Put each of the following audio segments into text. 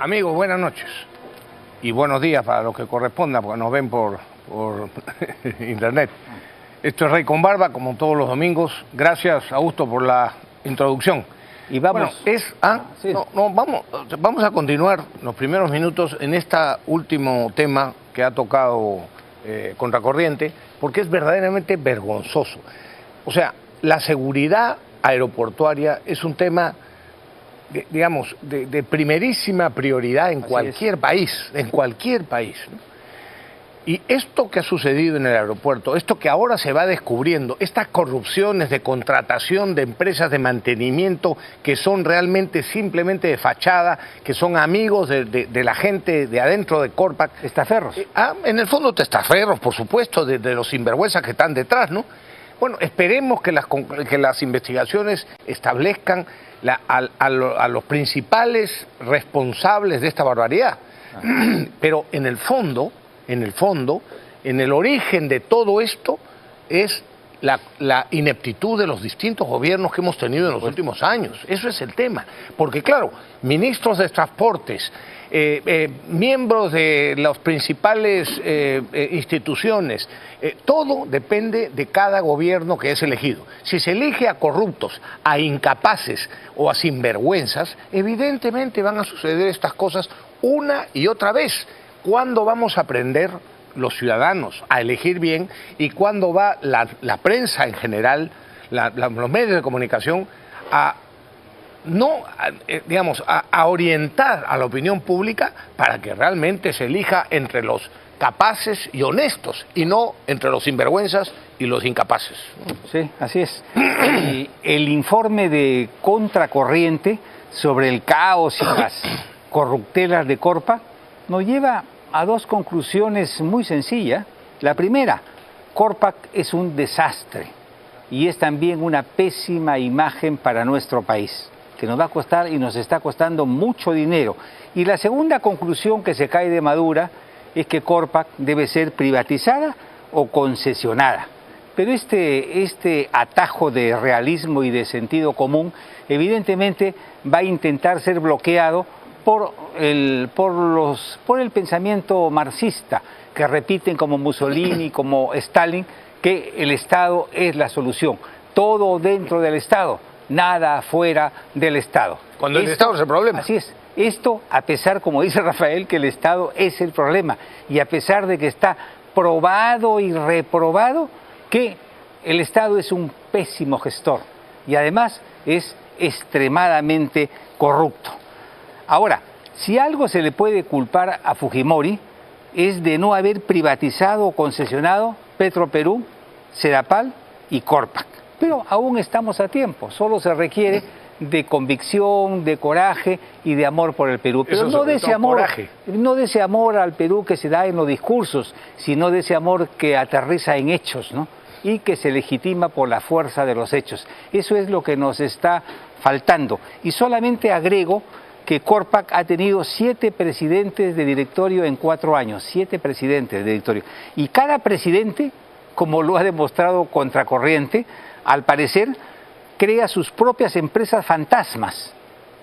Amigos, buenas noches y buenos días para los que correspondan, porque nos ven por internet. Esto es Rey con Barba, como todos los domingos. Gracias, Augusto, por la introducción. Y vamos... Bueno, vamos a continuar los primeros minutos en este último tema que ha tocado Contracorriente, porque es verdaderamente vergonzoso. O sea, la seguridad aeroportuaria es un tema, digamos, de primerísima prioridad en cualquier país, ¿no? Y esto que ha sucedido en el aeropuerto, esto que ahora se va descubriendo, estas corrupciones de contratación de empresas de mantenimiento que son realmente simplemente de fachada, que son amigos de la gente de adentro de Corpac. Testaferros. En el fondo testaferros, por supuesto, de los sinvergüenzas que están detrás, ¿no? Bueno, esperemos que las investigaciones establezcan a los principales responsables de esta barbaridad. Pero en el fondo, en el origen de todo esto es la ineptitud de los distintos gobiernos que hemos tenido en los últimos años. Eso es el tema. Porque claro, ministros de transportes, miembros de las principales instituciones, todo depende de cada gobierno que es elegido. Si se elige a corruptos, a incapaces o a sinvergüenzas, evidentemente van a suceder estas cosas una y otra vez. ¿Cuándo vamos a aprender los ciudadanos a elegir bien y cuándo va la prensa en general, los medios de comunicación a orientar a la opinión pública para que realmente se elija entre los capaces y honestos y no entre los sinvergüenzas y los incapaces? Sí, así es. El informe de Contracorriente sobre el caos y las corruptelas de Corpac nos lleva a dos conclusiones muy sencillas. La primera, Corpac es un desastre y es también una pésima imagen para nuestro país, que nos va a costar y nos está costando mucho dinero. Y la segunda conclusión que se cae de madura es que Corpac debe ser privatizada o concesionada. Pero este atajo de realismo y de sentido común evidentemente va a intentar ser bloqueado por el pensamiento marxista, que repiten como Mussolini, como Stalin, que el Estado es la solución. Todo dentro del Estado, nada fuera del Estado. Cuando el Estado es el problema. Así es. Esto, a pesar, como dice Rafael, que el Estado es el problema, y a pesar de que está probado y reprobado que el Estado es un pésimo gestor y además es extremadamente corrupto. Ahora, si algo se le puede culpar a Fujimori es de no haber privatizado o concesionado Petroperú, Serapal y Corpac. Pero aún estamos a tiempo, solo se requiere de convicción, de coraje y de amor por el Perú. Pero no de ese amor al Perú que se da en los discursos, sino de ese amor que aterriza en hechos, ¿no? Y que se legitima por la fuerza de los hechos. Eso es lo que nos está faltando. Y solamente agrego que Corpac ha tenido 7 presidentes de directorio en 4 años, 7 presidentes de directorio. Y cada presidente, como lo ha demostrado Contracorriente, al parecer crea sus propias empresas fantasmas.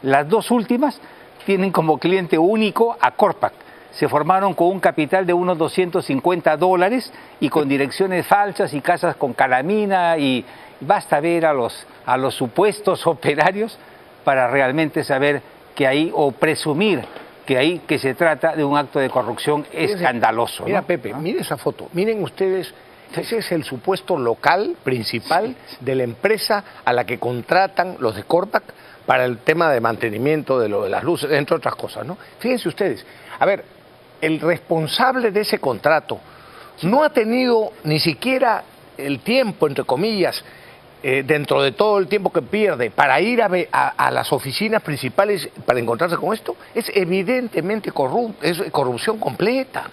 Las dos últimas tienen como cliente único a Corpac. Se formaron con un capital de unos $250 y con direcciones falsas y casas con calamina, y basta ver a los supuestos operarios para realmente saber que ahí, o presumir que se trata de un acto de corrupción escandaloso, ¿no? Mira, Pepe, mire esa foto, miren ustedes, ese es el supuesto local principal de la empresa a la que contratan los de Corpac para el tema de mantenimiento de las luces, entre otras cosas, ¿no? Fíjense ustedes, a ver, el responsable de ese contrato no ha tenido ni siquiera el tiempo, entre comillas, dentro de todo el tiempo que pierde para ir a las oficinas principales para encontrarse con esto. Es evidentemente es corrupción completa.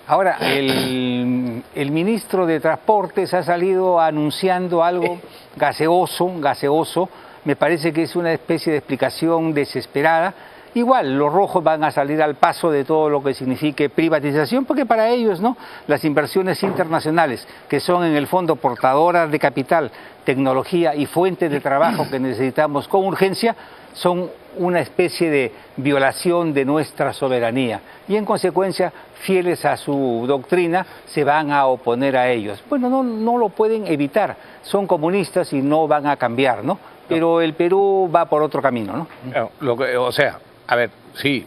Ahora, el ministro de Transportes ha salido anunciando algo gaseoso. Me parece que es una especie de explicación desesperada. Igual, los rojos van a salir al paso de todo lo que signifique privatización, porque para ellos, ¿no?, las inversiones internacionales, que son en el fondo portadoras de capital, tecnología y fuentes de trabajo que necesitamos con urgencia, son una especie de violación de nuestra soberanía y en consecuencia, fieles a su doctrina, se van a oponer a ellos. Bueno, no lo pueden evitar, son comunistas y no van a cambiar, ¿no? Pero el Perú va por otro camino, ¿no? O sea, a ver, sí,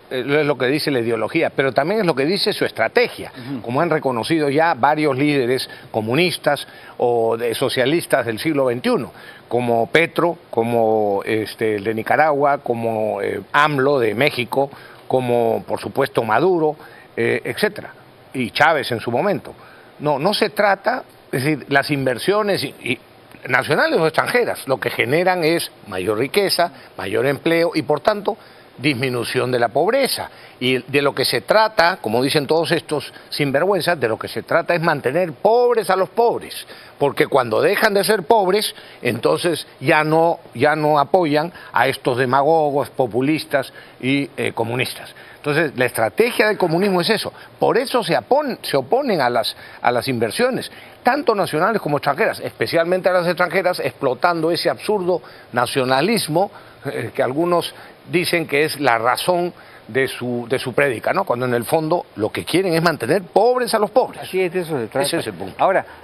es lo que dice la ideología, pero también es lo que dice su estrategia, como han reconocido ya varios líderes comunistas o socialistas del siglo XXI, como Petro, como el de Nicaragua, como AMLO de México, como por supuesto Maduro, etcétera, y Chávez en su momento. No se trata, es decir, las inversiones nacionales o extranjeras, lo que generan es mayor riqueza, mayor empleo y por tanto disminución de la pobreza. Y de lo que se trata, como dicen todos estos sinvergüenzas, de lo que se trata es mantener pobres a los pobres, porque cuando dejan de ser pobres, entonces ya no apoyan a estos demagogos, populistas y comunistas. Entonces, la estrategia del comunismo es eso. Por eso se oponen a las inversiones, tanto nacionales como extranjeras, especialmente a las extranjeras, explotando ese absurdo nacionalismo que algunos dicen que es la razón de su prédica, ¿no? Cuando en el fondo lo que quieren es mantener pobres a los pobres. Así es, de eso se trata. Ese es el punto.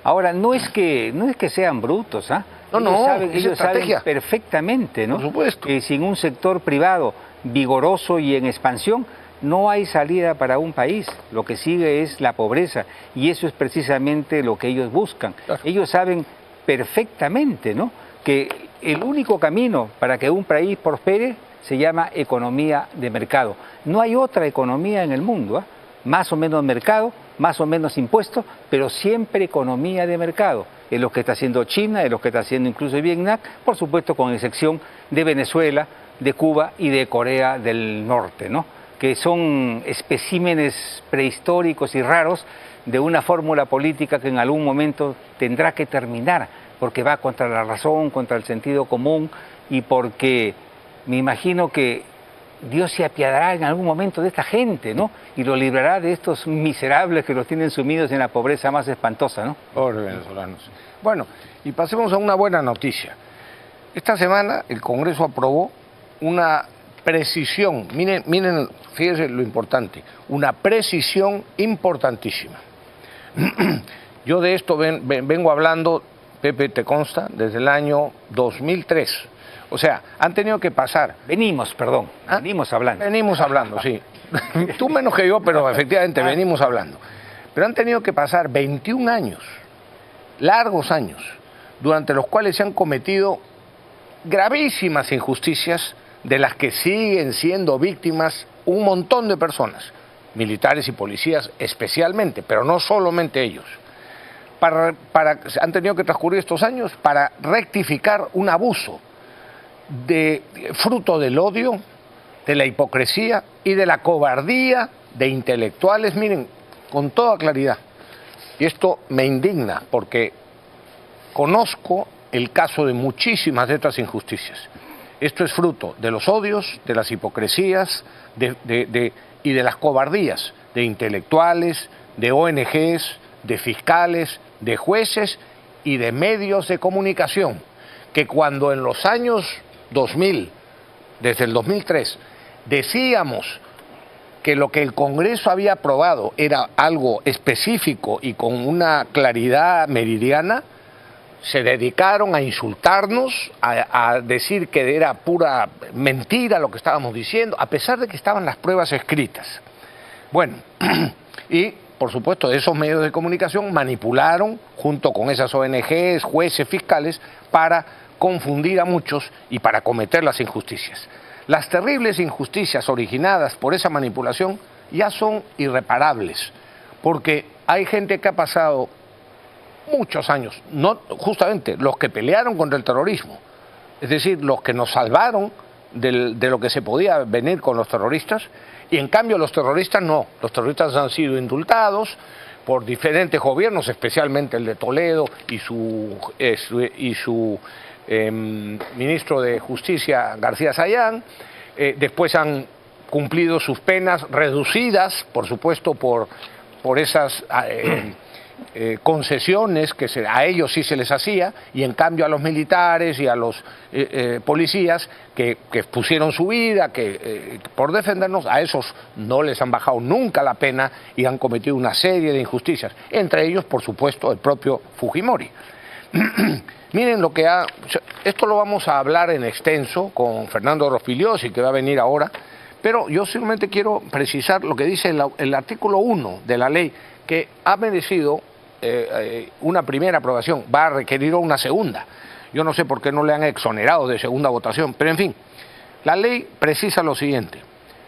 Ahora no es que sean brutos, ¿ah? Ellos saben perfectamente, ¿no? Por supuesto. Que sin un sector privado vigoroso y en expansión no hay salida para un país. Lo que sigue es la pobreza y eso es precisamente lo que ellos buscan. Claro. Ellos saben perfectamente, ¿no?, que el único camino para que un país prospere se llama economía de mercado. No hay otra economía en el mundo, ¿eh? Más o menos mercado, más o menos impuestos, pero siempre economía de mercado. Es lo que está haciendo China, es lo que está haciendo incluso Vietnam, por supuesto con excepción de Venezuela, de Cuba y de Corea del Norte, ¿no?, que son especímenes prehistóricos y raros de una fórmula política que en algún momento tendrá que terminar, porque va contra la razón, contra el sentido común y porque me imagino que Dios se apiadará en algún momento de esta gente, ¿no?, y lo librará de estos miserables que los tienen sumidos en la pobreza más espantosa, ¿no? Pobres venezolanos. Bueno, y pasemos a una buena noticia. Esta semana el Congreso aprobó una precisión, miren, fíjense lo importante, una precisión importantísima. Yo de esto vengo hablando, Pepe, te consta, desde el año 2003. O sea, han tenido que pasar... Venimos hablando. Venimos hablando, sí. Tú menos que yo, pero efectivamente venimos hablando. Pero han tenido que pasar 21 años, largos años, durante los cuales se han cometido gravísimas injusticias de las que siguen siendo víctimas un montón de personas, militares y policías especialmente, pero no solamente ellos. Han tenido que transcurrir estos años para rectificar un abuso fruto del odio, de la hipocresía y de la cobardía de intelectuales, miren, con toda claridad. Y esto me indigna porque conozco el caso de muchísimas de estas injusticias. Esto es fruto de los odios, de las hipocresías y de las cobardías de intelectuales, de ONGs, de fiscales, de jueces y de medios de comunicación, que cuando en los años 2000, desde el 2003, decíamos que lo que el Congreso había aprobado era algo específico y con una claridad meridiana, se dedicaron a insultarnos, a decir que era pura mentira lo que estábamos diciendo, a pesar de que estaban las pruebas escritas. Bueno, y por supuesto esos medios de comunicación manipularon junto con esas ONGs, jueces, fiscales, para confundir a muchos y para cometer las injusticias. Las terribles injusticias originadas por esa manipulación ya son irreparables, porque hay gente que ha pasado muchos años, no justamente los que pelearon contra el terrorismo, es decir, los que nos salvaron de lo que se podía venir con los terroristas, y en cambio los terroristas no, los terroristas han sido indultados por diferentes gobiernos, especialmente el de Toledo y su ministro de Justicia, García Sayán. Después han cumplido sus penas reducidas, por supuesto, por esas concesiones que a ellos sí se les hacía, y en cambio a los militares y a los policías que pusieron su vida por defendernos, a esos no les han bajado nunca la pena y han cometido una serie de injusticias, entre ellos, por supuesto, el propio Fujimori. Miren lo que esto lo vamos a hablar en extenso con Fernando Rospigliosi, que va a venir ahora, pero yo simplemente quiero precisar lo que dice el artículo 1 de la ley, que ha merecido una primera aprobación, va a requerir una segunda. Yo no sé por qué no le han exonerado de segunda votación, pero en fin, la ley precisa lo siguiente: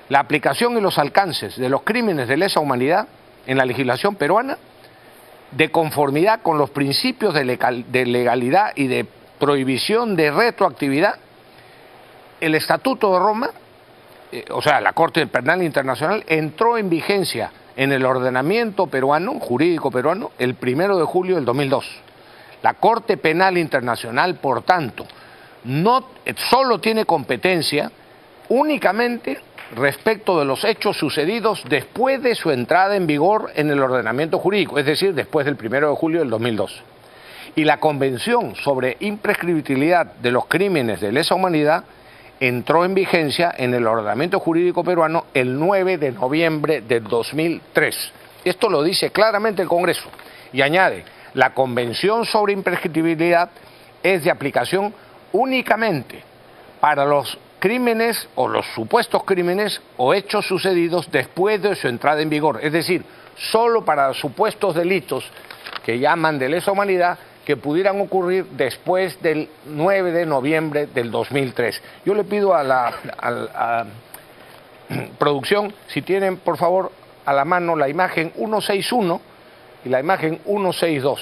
la aplicación y los alcances de los crímenes de lesa humanidad en la legislación peruana, de conformidad con los principios de legalidad y de prohibición de retroactividad, el Estatuto de Roma, o sea, la Corte Penal Internacional, entró en vigencia en el ordenamiento peruano, jurídico peruano, el 1 de julio del 2002. La Corte Penal Internacional, por tanto, solo tiene competencia únicamente respecto de los hechos sucedidos después de su entrada en vigor en el ordenamiento jurídico, es decir, después del 1 de julio del 2002. Y la Convención sobre Imprescriptibilidad de los Crímenes de Lesa Humanidad entró en vigencia en el ordenamiento jurídico peruano el 9 de noviembre del 2003. Esto lo dice claramente el Congreso. Y añade: la Convención sobre Imprescriptibilidad es de aplicación únicamente para los crímenes o los supuestos crímenes o hechos sucedidos después de su entrada en vigor, es decir, solo para supuestos delitos que llaman de lesa humanidad que pudieran ocurrir después del 9 de noviembre del 2003. Yo le pido a la producción, si tienen por favor a la mano la imagen 161 y la imagen 162,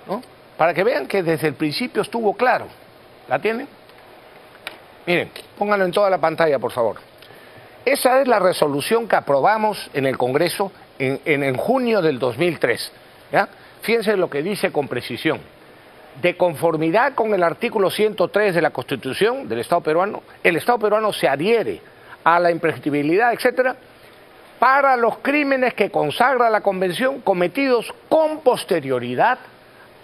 ¿no? Para que vean que desde el principio estuvo claro. ¿La tienen? Miren, pónganlo en toda la pantalla, por favor. Esa es la resolución que aprobamos en el Congreso en junio del 2003. ¿Ya? Fíjense lo que dice con precisión. De conformidad con el artículo 103 de la Constitución del Estado peruano, el Estado peruano se adhiere a la imprescriptibilidad, etcétera, para los crímenes que consagra la Convención cometidos con posterioridad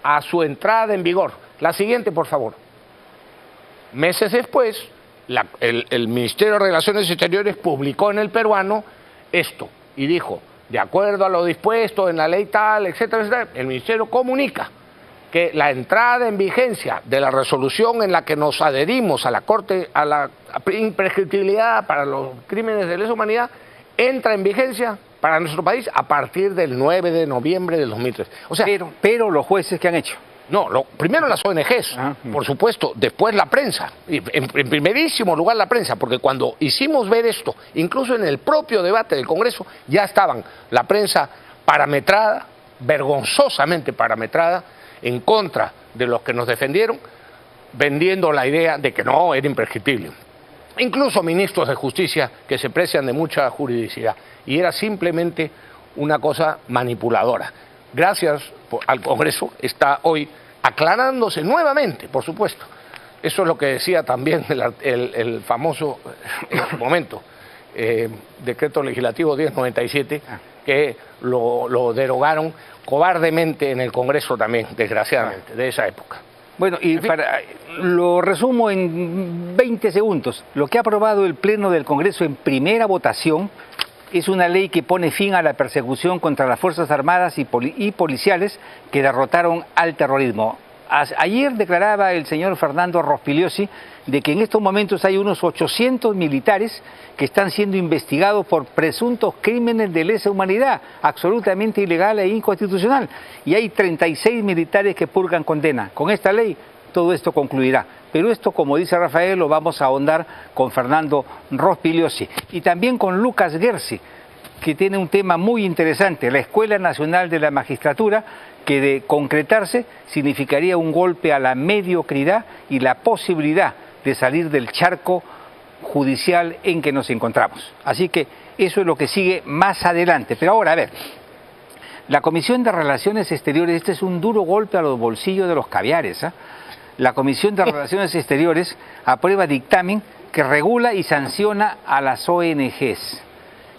a su entrada en vigor. La siguiente, por favor. Meses después, el Ministerio de Relaciones Exteriores publicó en el peruano esto y dijo: de acuerdo a lo dispuesto en la ley tal, etcétera, etcétera, el Ministerio comunica que la entrada en vigencia de la resolución en la que nos adherimos a la Corte, a la imprescriptibilidad para los crímenes de lesa humanidad, entra en vigencia para nuestro país a partir del 9 de noviembre del 2003. O sea, pero los jueces, ¿qué han hecho? No, primero las ONGs, por supuesto, después la prensa, y en primerísimo lugar la prensa, porque cuando hicimos ver esto, incluso en el propio debate del Congreso, ya estaban la prensa parametrada, vergonzosamente parametrada, en contra de los que nos defendieron, vendiendo la idea de que no, era imprescriptible. Incluso ministros de justicia que se precian de mucha juridicidad, y era simplemente una cosa manipuladora. Gracias al Congreso está hoy aclarándose nuevamente, por supuesto. Eso es lo que decía también el famoso, en su momento, decreto legislativo 1097, que lo derogaron cobardemente en el Congreso también, desgraciadamente, de esa época. Bueno, y lo resumo en 20 segundos. Lo que ha aprobado el Pleno del Congreso en primera votación es una ley que pone fin a la persecución contra las Fuerzas Armadas y policiales que derrotaron al terrorismo. Ayer declaraba el señor Fernando Rospigliosi de que en estos momentos hay unos 800 militares que están siendo investigados por presuntos crímenes de lesa humanidad, absolutamente ilegal e inconstitucional. Y hay 36 militares que purgan condena. Con esta ley todo esto concluirá. Pero esto, como dice Rafael, lo vamos a ahondar con Fernando Rospigliosi y también con Lucas Gersi, que tiene un tema muy interesante, la Escuela Nacional de la Magistratura, que de concretarse significaría un golpe a la mediocridad y la posibilidad de salir del charco judicial en que nos encontramos. Así que eso es lo que sigue más adelante. Pero ahora, a ver, la Comisión de Relaciones Exteriores, este es un duro golpe a los bolsillos de los caviares, ¿eh? La Comisión de Relaciones Exteriores aprueba dictamen que regula y sanciona a las ONGs.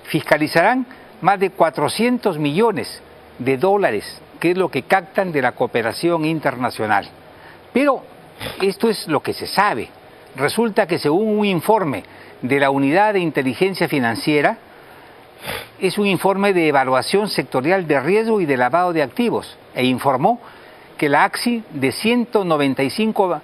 Fiscalizarán más de 400 millones de dólares que es lo que captan de la cooperación internacional. Pero esto es lo que se sabe. Resulta que según un informe de la Unidad de Inteligencia Financiera, es un informe de evaluación sectorial de riesgo y de lavado de activos, e informó que la AXI de 195,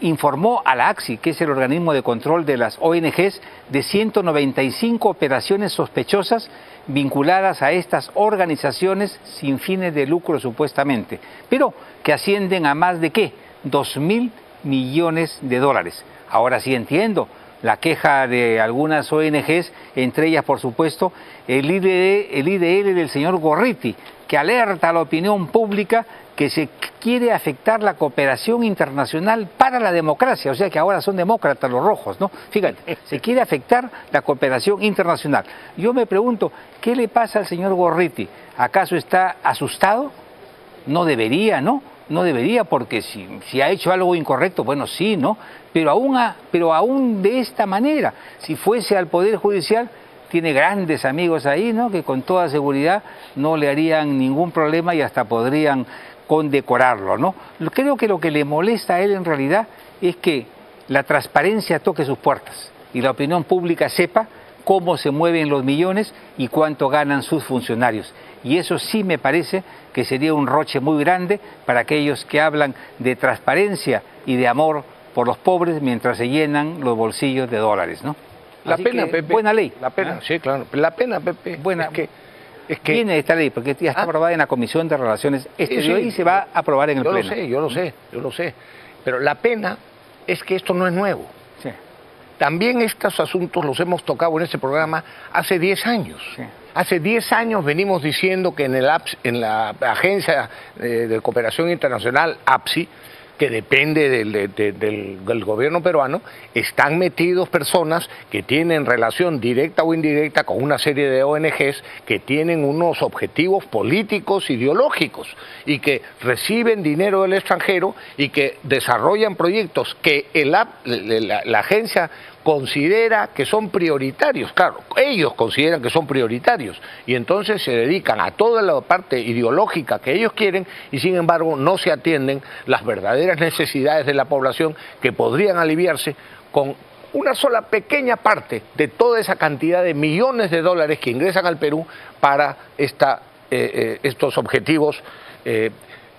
informó a la AXI, que es el organismo de control de las ONGs, de 195 operaciones sospechosas vinculadas a estas organizaciones sin fines de lucro supuestamente, pero que ascienden a más de ¿qué? 2.000 millones de dólares. Ahora sí entiendo la queja de algunas ONGs, entre ellas, por supuesto, el IDL del señor Gorriti, que alerta a la opinión pública que se quiere afectar la cooperación internacional para la democracia, o sea que ahora son demócratas los rojos, ¿no? Fíjate, se quiere afectar la cooperación internacional. Yo me pregunto, ¿qué le pasa al señor Gorriti? ¿Acaso está asustado? No debería, ¿no? No debería, porque si ha hecho algo incorrecto, bueno, sí, ¿no? Pero aún de esta manera, si fuese al Poder Judicial, tiene grandes amigos ahí, ¿no? Que con toda seguridad no le harían ningún problema y hasta podrían condecorarlo, ¿no? Creo que lo que le molesta a él en realidad es que la transparencia toque sus puertas y la opinión pública sepa cómo se mueven los millones y cuánto ganan sus funcionarios. Y eso sí me parece que sería un roche muy grande para aquellos que hablan de transparencia y de amor por los pobres mientras se llenan los bolsillos de dólares, ¿no? La pena, Pepe. Buena ley. La pena, sí, claro. La pena, Pepe. Buena. Es que viene esta ley, porque ya está aprobada en la Comisión de Relaciones Exteriores y se va a aprobar en el Pleno. Yo lo sé. Pero la pena es que esto no es nuevo. Sí. También estos asuntos los hemos tocado en este programa hace 10 años. Sí. Hace 10 años venimos diciendo que en la Agencia de Cooperación Internacional, APSI, que depende del gobierno peruano, están metidos personas que tienen relación directa o indirecta con una serie de ONGs que tienen unos objetivos políticos, ideológicos, y que reciben dinero del extranjero y que desarrollan proyectos que la agencia considera que son prioritarios. Claro, ellos consideran que son prioritarios y entonces se dedican a toda la parte ideológica que ellos quieren y sin embargo no se atienden las verdaderas necesidades de la población que podrían aliviarse con una sola pequeña parte de toda esa cantidad de millones de dólares que ingresan al Perú para estos objetivos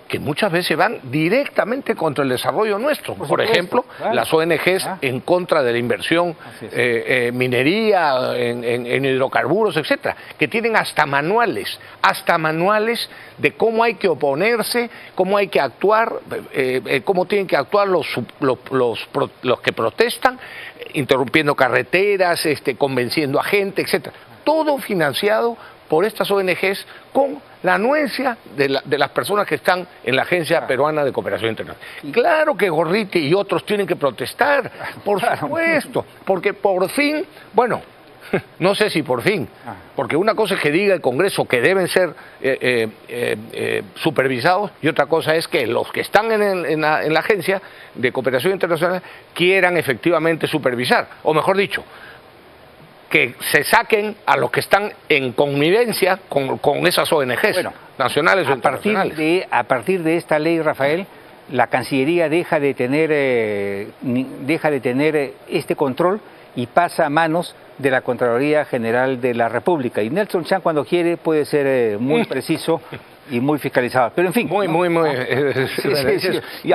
que muchas veces van directamente contra el desarrollo nuestro. Por ejemplo, claro, las ONGs en contra de la inversión minería, en hidrocarburos, etcétera, que tienen hasta manuales de cómo hay que oponerse, cómo hay que actuar, cómo tienen que actuar los que protestan, interrumpiendo carreteras, convenciendo a gente, etcétera. Todo financiado por estas ONGs con la anuencia de las personas que están en la Agencia Peruana de Cooperación Internacional. Claro que Gorriti y otros tienen que protestar, por supuesto, porque por fin, bueno, no sé si por fin, porque una cosa es que diga el Congreso que deben ser supervisados y otra cosa es que los que están en la Agencia de Cooperación Internacional quieran efectivamente supervisar, o mejor dicho, que se saquen a los que están en connivencia con esas ONGs, nacionales o internacionales. A partir de esta ley, Rafael, la Cancillería deja de tener este control y pasa a manos de la Contraloría General de la República. Y Nelson Chan, cuando quiere, puede ser muy preciso y muy fiscalizado. Pero en fin.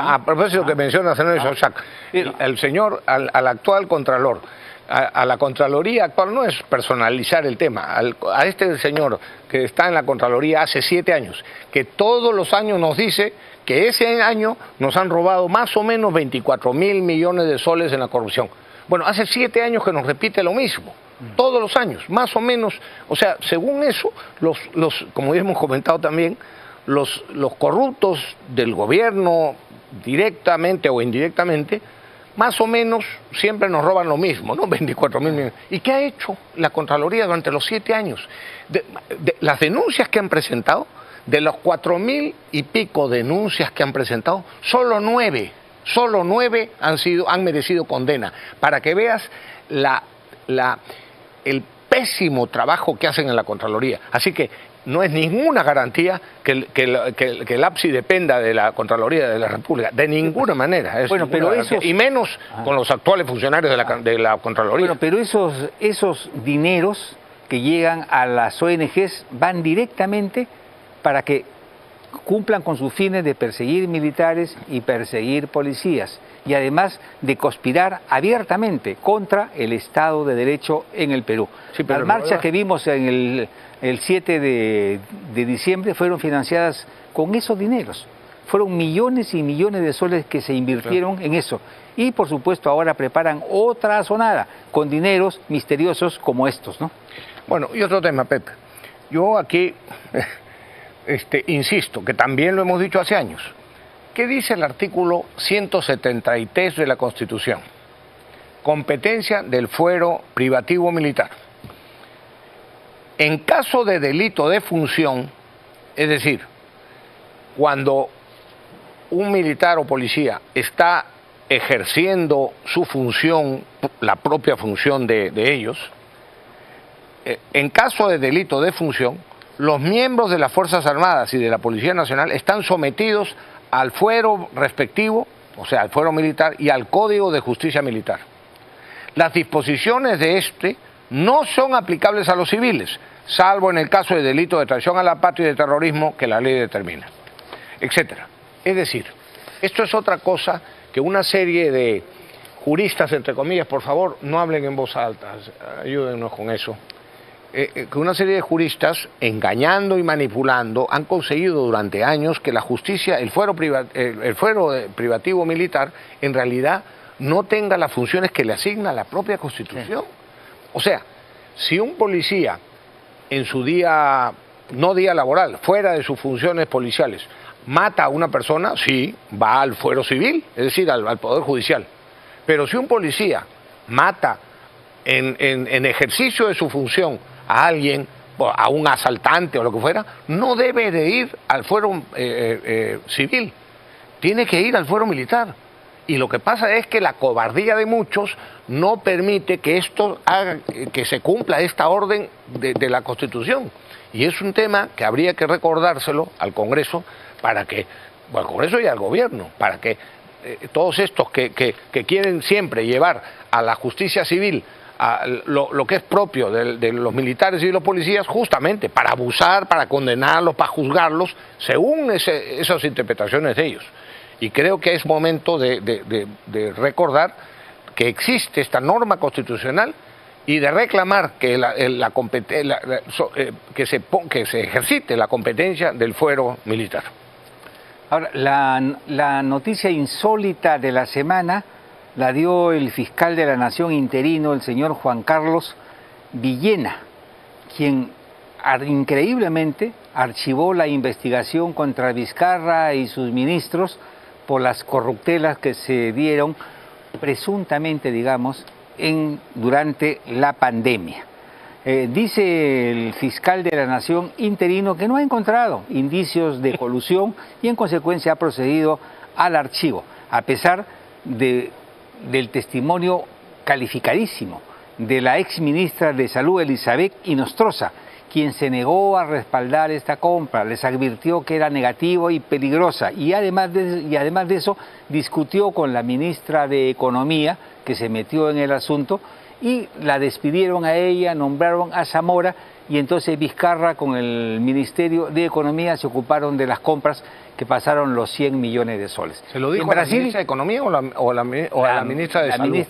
A propósito que menciona Nelson Chan, el señor, al actual Contralor, a la Contraloría actual, no es personalizar el tema, a este señor que está en la Contraloría hace 7 años, que todos los años nos dice que ese año nos han robado más o menos 24.000 millones de soles en la corrupción. Bueno, hace 7 años que nos repite lo mismo, todos los años, más o menos. O sea, según eso, como ya hemos comentado también, los corruptos del gobierno, directamente o indirectamente, más o menos siempre nos roban lo mismo, ¿no? 24.000 millones. ¿Y qué ha hecho la Contraloría durante los 7 años? Las denuncias que han presentado, de los 4.000 y pico denuncias que han presentado, solo 9 han merecido condena. Para que veas el pésimo trabajo que hacen en la Contraloría. Así que no es ninguna garantía que el APSI dependa de la Contraloría de la República, de ninguna manera. Bueno, pero esos... Y menos con los actuales funcionarios de la Contraloría. Bueno, pero esos dineros que llegan a las ONGs van directamente para que cumplan con sus fines de perseguir militares y perseguir policías, y además de conspirar abiertamente contra el Estado de Derecho en el Perú. Sí, las marchas que vimos en el 7 de diciembre fueron financiadas con esos dineros. Fueron millones y millones de soles que se invirtieron en eso. Y por supuesto ahora preparan otra sonada con dineros misteriosos como estos, ¿no? Bueno, y otro tema, Pepe. Yo aquí insisto, que también lo hemos dicho hace años. ¿Qué dice el artículo 173 de la Constitución? Competencia del fuero privativo militar. En caso de delito de función, es decir, cuando un militar o policía está ejerciendo su función, la propia función de ellos, en caso de delito de función, los miembros de las Fuerzas Armadas y de la Policía Nacional están sometidos al fuero respectivo, o sea, al fuero militar y al Código de Justicia Militar. Las disposiciones de este no son aplicables a los civiles, salvo en el caso de delito de traición a la patria y de terrorismo que la ley determina, etcétera. Es decir, esto es otra cosa que una serie de juristas, entre comillas, por favor, no hablen en voz alta, ayúdennos con eso. Que una serie de juristas, engañando y manipulando, han conseguido durante años que la justicia, el fuero privativo militar, en realidad no tenga las funciones que le asigna la propia Constitución. Sí. O sea, si un policía en su día, no día laboral, fuera de sus funciones policiales, mata a una persona, sí, va al fuero civil, es decir, al Poder Judicial. Pero si un policía mata en ejercicio de su función a alguien, a un asaltante o lo que fuera, no debe de ir al fuero civil, tiene que ir al fuero militar. Y lo que pasa es que la cobardía de muchos no permite que esto haga, que se cumpla esta orden de la Constitución. Y es un tema que habría que recordárselo al Congreso, para que, al Congreso y al Gobierno, para que todos estos que quieren siempre llevar a la justicia civil a lo que es propio de los militares y de los policías, justamente para abusar, para condenarlos, para juzgarlos, según esas interpretaciones de ellos. Y creo que es momento de recordar que existe esta norma constitucional y de reclamar que se ejercite la competencia del fuero militar. Ahora, la noticia insólita de la semana la dio el fiscal de la Nación interino, el señor Juan Carlos Villena, quien increíblemente archivó la investigación contra Vizcarra y sus ministros por las corruptelas que se dieron presuntamente, digamos, durante la pandemia. Dice el fiscal de la Nación interino que no ha encontrado indicios de colusión y en consecuencia ha procedido al archivo, a pesar del testimonio calificadísimo de la exministra de Salud, Elizabeth Inostroza, quien se negó a respaldar esta compra, les advirtió que era negativo y peligrosa, y además de eso discutió con la ministra de Economía, que se metió en el asunto, y la despidieron a ella, nombraron a Zamora, y entonces Vizcarra con el Ministerio de Economía se ocuparon de las compras que pasaron los 100 millones de soles. ¿Se lo dijo a la ministra de Economía o a la ministra de Salud?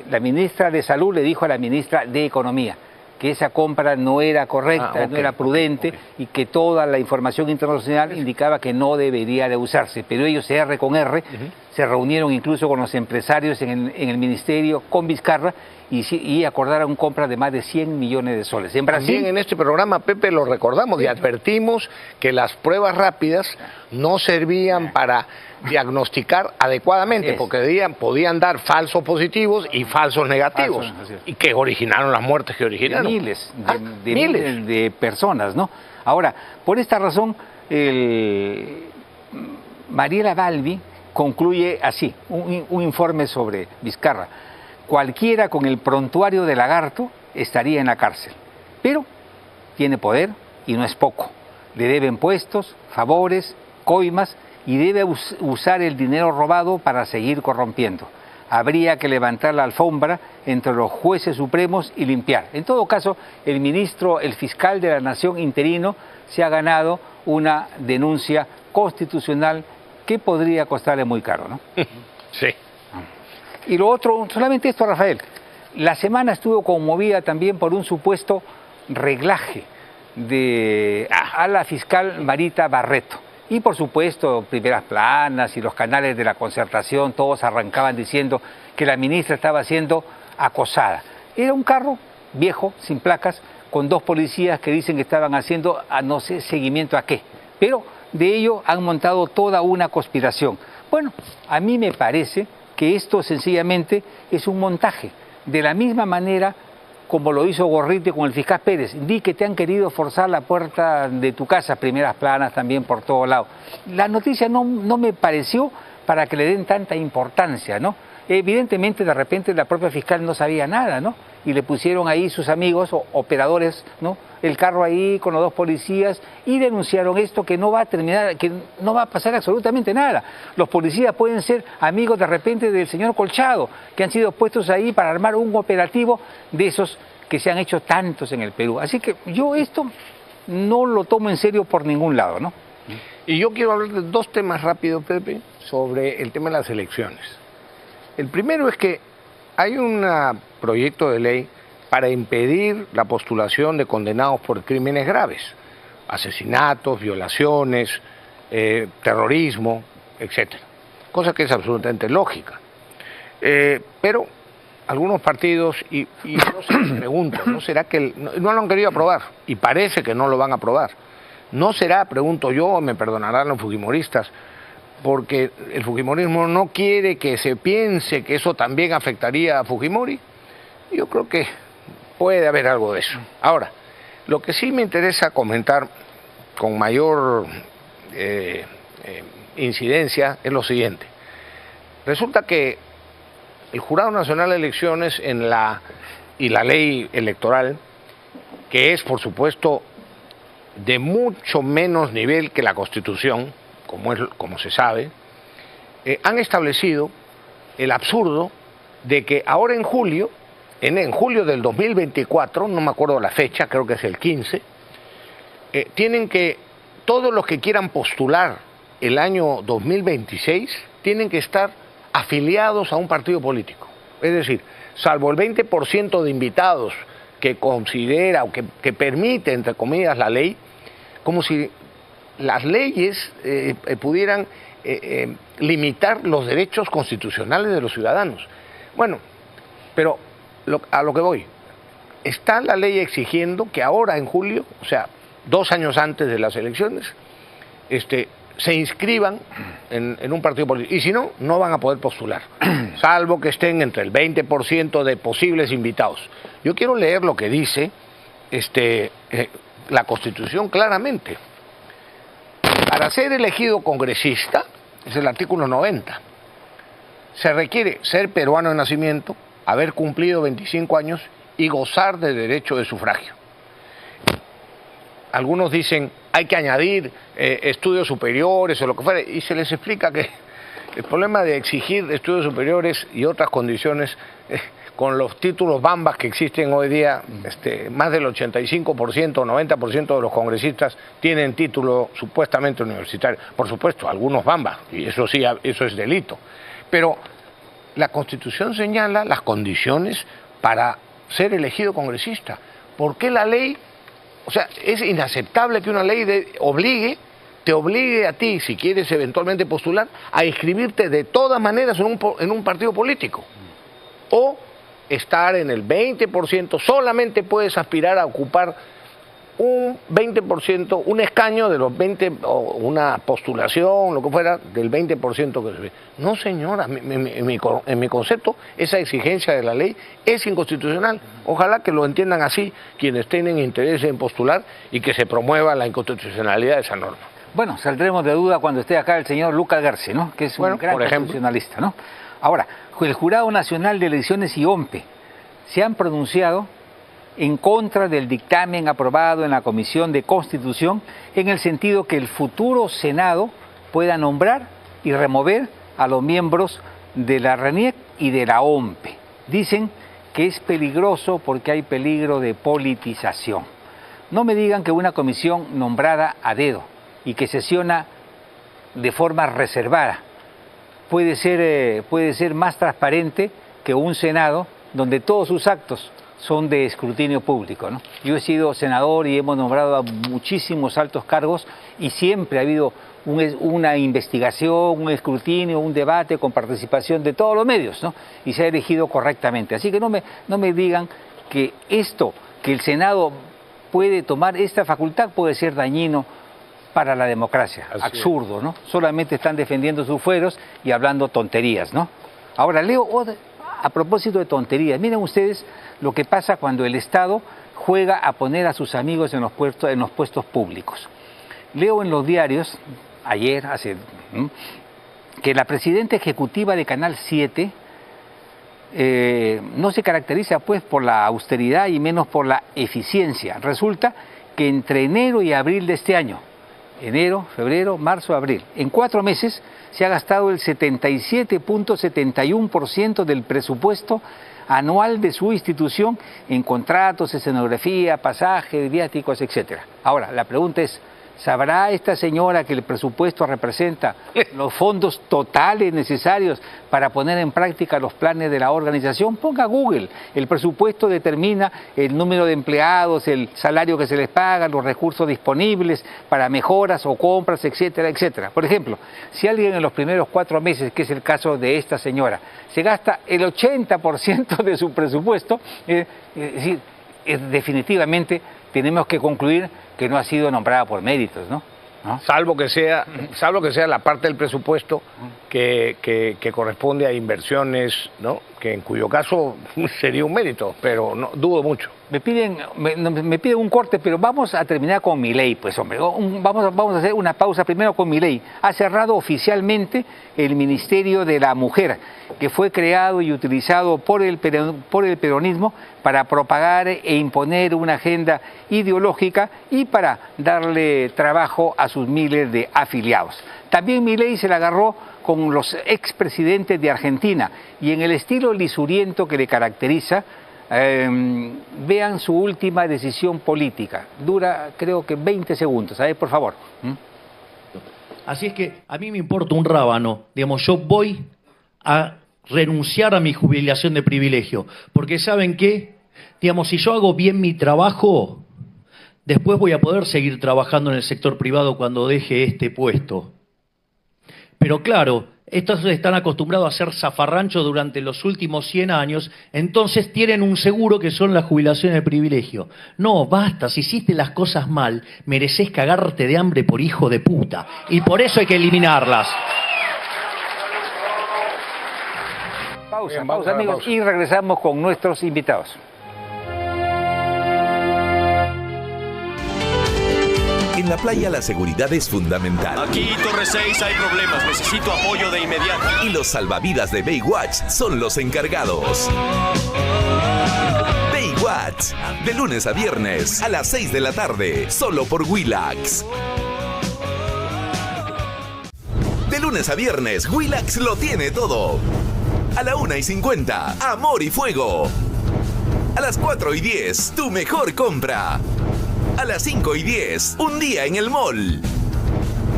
La ministra de Salud le dijo a la ministra de Economía que esa compra no era correcta, no era prudente, y que toda la información internacional indicaba que no debería de usarse. Pero ellos, R con R, se reunieron incluso con los empresarios en el ministerio, con Vizcarra, y acordaron compra de más de 100 millones de soles. En Brasil, también en este programa, Pepe, lo recordamos y advertimos que las pruebas rápidas no servían para diagnosticar adecuadamente, porque podían dar falsos positivos y falsos negativos, y que originaron las muertes que originaron. Miles de personas, ¿no? Ahora, por esta razón, Mariela Balbi concluye así, un informe sobre Vizcarra. Cualquiera con el prontuario de Lagarto estaría en la cárcel. Pero tiene poder y no es poco. Le deben puestos, favores, coimas y debe usar el dinero robado para seguir corrompiendo. Habría que levantar la alfombra entre los jueces supremos y limpiar. En todo caso, el fiscal de la Nación interino se ha ganado una denuncia constitucional que podría costarle muy caro, ¿no? Sí. Y lo otro, solamente esto, Rafael. La semana estuvo conmovida también por un supuesto reglaje a la fiscal Marita Barreto. Y por supuesto, primeras planas y los canales de la Concertación, todos arrancaban diciendo que la ministra estaba siendo acosada. Era un carro viejo, sin placas, con dos policías que dicen que estaban haciendo, no sé, seguimiento a qué. Pero de ello han montado toda una conspiración. Bueno, a mí me parece que esto sencillamente es un montaje. De la misma manera como lo hizo Gorriti con el fiscal Pérez. Di que te han querido forzar la puerta de tu casa, primeras planas también por todos lados. La noticia no me pareció para que le den tanta importancia, ¿no? Evidentemente, de repente, la propia fiscal no sabía nada, ¿no? Y le pusieron ahí sus amigos o operadores, ¿no? El carro ahí con los dos policías y denunciaron esto que no va a terminar, que no va a pasar absolutamente nada. Los policías pueden ser amigos de repente del señor Colchado, que han sido puestos ahí para armar un operativo de esos que se han hecho tantos en el Perú. Así que yo esto no lo tomo en serio por ningún lado, ¿no? Y yo quiero hablar de dos temas rápidos, Pepe, sobre el tema de las elecciones. El primero es que hay un proyecto de ley para impedir la postulación de condenados por crímenes graves, asesinatos, violaciones, terrorismo, etcétera. Cosa que es absolutamente lógica. Pero algunos partidos, y yo se pregunto, ¿no será que no lo han querido aprobar? Y parece que no lo van a aprobar. ¿No será, pregunto yo, me perdonarán los fujimoristas, porque el fujimorismo no quiere que se piense que eso también afectaría a Fujimori? Yo creo que puede haber algo de eso. Ahora, lo que sí me interesa comentar con mayor incidencia es lo siguiente. Resulta que el Jurado Nacional de Elecciones y la ley electoral, que es por supuesto de mucho menos nivel que la Constitución, como se sabe, han establecido el absurdo de que ahora en julio del 2024, no me acuerdo la fecha, creo que es el 15, tienen que, todos los que quieran postular el año 2026, tienen que estar afiliados a un partido político. Es decir, salvo el 20% de invitados que considera o que permite, entre comillas, la ley, como si las leyes pudieran limitar los derechos constitucionales de los ciudadanos. Bueno, pero a lo que voy, está la ley exigiendo que ahora en julio, o sea, 2 años antes de las elecciones, se inscriban en un partido político. Y si no, no van a poder postular, salvo que estén entre el 20% de posibles invitados. Yo quiero leer lo que dice la Constitución claramente. Para ser elegido congresista, es el artículo 90, se requiere ser peruano de nacimiento, haber cumplido 25 años y gozar de derecho de sufragio. Algunos dicen, hay que añadir estudios superiores o lo que fuera, y se les explica que el problema de exigir estudios superiores y otras condiciones, con los títulos bambas que existen hoy día, más del 85% o 90% de los congresistas tienen título supuestamente universitario. Por supuesto, algunos bambas, y eso sí, eso es delito. Pero la Constitución señala las condiciones para ser elegido congresista. ¿Por qué la ley? O sea, es inaceptable que una ley te obligue a ti, si quieres eventualmente postular, a inscribirte de todas maneras en un partido político. O estar en el 20%, solamente puedes aspirar a ocupar un 20%, un escaño de los 20, o una postulación, lo que fuera, del 20% que se ve. No, señora, en mi concepto, esa exigencia de la ley es inconstitucional. Ojalá que lo entiendan así quienes tienen interés en postular y que se promueva la inconstitucionalidad de esa norma. Bueno, saldremos de duda cuando esté acá el señor Lucas García, ¿no? Que es un gran constitucionalista, ¿no? Ahora, el Jurado Nacional de Elecciones y OMPE se han pronunciado en contra del dictamen aprobado en la Comisión de Constitución, en el sentido que el futuro Senado pueda nombrar y remover a los miembros de la RENIEC y de la OMPE. Dicen que es peligroso porque hay peligro de politización. No me digan que una comisión nombrada a dedo y que sesiona de forma reservada puede ser más transparente que un Senado donde todos sus actos son de escrutinio público, ¿no? Yo he sido senador y hemos nombrado a muchísimos altos cargos y siempre ha habido una investigación, un escrutinio, un debate con participación de todos los medios, ¿no? Y se ha elegido correctamente. Así que no me digan que que el Senado puede tomar esta facultad, puede ser dañino para la democracia. Así absurdo, ¿no? Solamente están defendiendo sus fueros y hablando tonterías, ¿no? Ahora leo a propósito de tonterías. Miren ustedes lo que pasa cuando el Estado juega a poner a sus amigos en los puestos públicos. Leo en los diarios, que la presidenta ejecutiva de Canal 7 no se caracteriza pues por la austeridad y menos por la eficiencia. Resulta que entre enero y abril de este año, enero, febrero, marzo, abril, en 4 meses se ha gastado el 77.71% del presupuesto anual de su institución en contratos, escenografía, pasajes, viáticos, etc. Ahora, la pregunta es, ¿sabrá esta señora que el presupuesto representa los fondos totales necesarios para poner en práctica los planes de la organización? Ponga Google. El presupuesto determina el número de empleados, el salario que se les paga, los recursos disponibles para mejoras o compras, etcétera, etcétera. Por ejemplo, si alguien en los primeros 4 meses, que es el caso de esta señora, se gasta el 80% de su presupuesto, definitivamente tenemos que concluir que no ha sido nombrada por méritos, ¿no? Salvo que sea la parte del presupuesto que corresponde a inversiones, ¿no? Que en cuyo caso sería un mérito, pero no dudo mucho. Me piden un corte, pero vamos a terminar con Milei, pues hombre. Vamos a hacer una pausa primero con Milei. Ha cerrado oficialmente el Ministerio de la Mujer, que fue creado y utilizado por el peronismo para propagar e imponer una agenda ideológica y para darle trabajo a sus miles de afiliados. También Milei se la agarró con los expresidentes de Argentina y en el estilo lisuriento que le caracteriza, vean su última decisión política. Dura, creo que 20 segundos. A ver, por favor. Así es que a mí me importa un rábano. Digamos, yo voy a renunciar a mi jubilación de privilegio. Porque ¿saben qué? Digamos, si yo hago bien mi trabajo, después voy a poder seguir trabajando en el sector privado cuando deje este puesto. Pero claro, estos están acostumbrados a hacer zafarrancho durante los últimos 100 años, entonces tienen un seguro que son las jubilaciones de privilegio. No, basta, si hiciste las cosas mal, mereces cagarte de hambre por hijo de puta. Y por eso hay que eliminarlas. Pausa, amigos, y regresamos con nuestros invitados. En la playa la seguridad es fundamental. Aquí, Torre 6, hay problemas. Necesito apoyo de inmediato. Y los salvavidas de Baywatch son los encargados. Baywatch, de lunes a viernes, a las 6 de la tarde, solo por Willax. De lunes a viernes, Willax lo tiene todo. A la 1:50, Amor y Fuego. A las 4:10, tu mejor compra. A las 5:10, un día en el mall.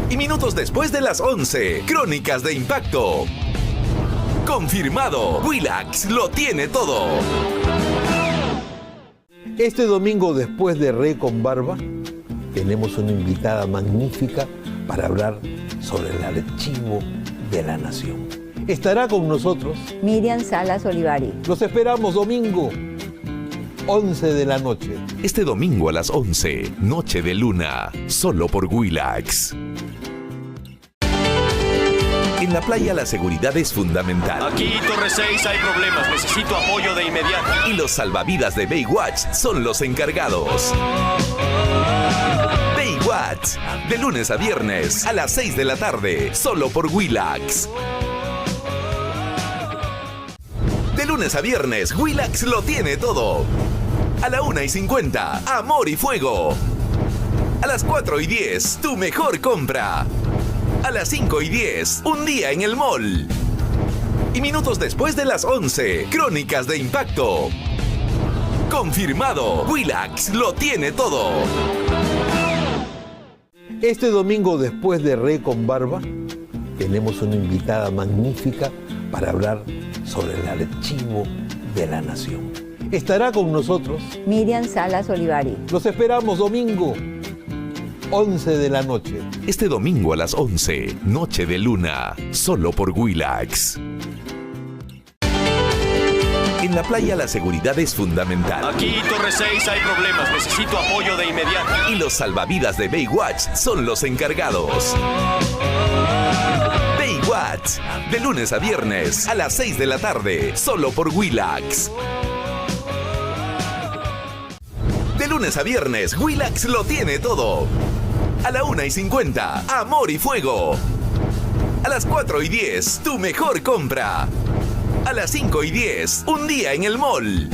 Y minutos después de las 11, Crónicas de Impacto. Confirmado, Willax lo tiene todo. Este domingo, después de Re con Barba, tenemos una invitada magnífica para hablar sobre el archivo de la nación. Estará con nosotros Miriam Salas Olivari. Los esperamos domingo, 11 de la noche. Este domingo a las 11, Noche de Luna, solo por Willax. En la playa la seguridad es fundamental. Aquí, Torre 6, hay problemas. Necesito apoyo de inmediato. Y los salvavidas de Baywatch son los encargados. Baywatch, de lunes a viernes, a las 6 de la tarde, solo por Willax. De lunes a viernes, Willax lo tiene todo. A la 1:50, Amor y Fuego. A las 4:10, Tu Mejor Compra. A las 5:10, Un Día en el Mall. Y minutos después de las 11, Crónicas de Impacto. Confirmado, Willax lo tiene todo. Este domingo, después de Re con Barba, tenemos una invitada magnífica para hablar sobre el archivo de la nación. Estará con nosotros Miriam Salas Olivari. Los esperamos domingo, 11 de la noche. Este domingo a las 11, Noche de Luna, solo por Willax. En la playa la seguridad es fundamental. Aquí, Torre 6, hay problemas. Necesito apoyo de inmediato. Y los salvavidas de Baywatch son los encargados. Baywatch, de lunes a viernes a las 6 de la tarde, solo por Willax. De lunes a viernes, Willax lo tiene todo. A la 1:50, Amor y Fuego. A las 4:10, Tu Mejor Compra. A las 5:10, Un Día en el Mall.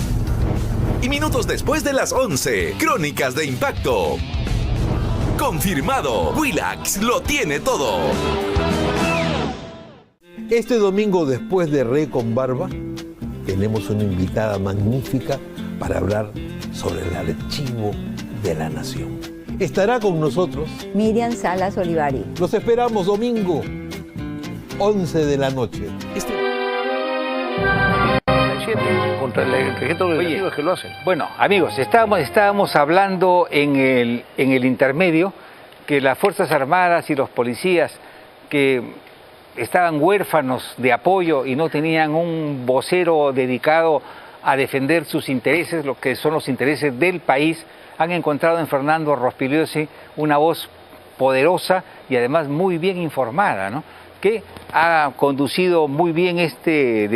Y minutos después de las 11, Crónicas de Impacto. Confirmado, Willax lo tiene todo. Este domingo, después de Re con Barba, tenemos una invitada magnífica para hablar sobre el archivo de la nación. Estará con nosotros Miriam Salas Olivari. Los esperamos domingo, 11 de la noche. Contra el ejército legislativo es que lo hacen. Bueno, amigos, estábamos hablando en el intermedio que las Fuerzas Armadas y los policías que estaban huérfanos de apoyo y no tenían un vocero dedicado a defender sus intereses, lo que son los intereses del país, han encontrado en Fernando Rospigliosi una voz poderosa y además muy bien informada, ¿no?, que ha conducido muy bien este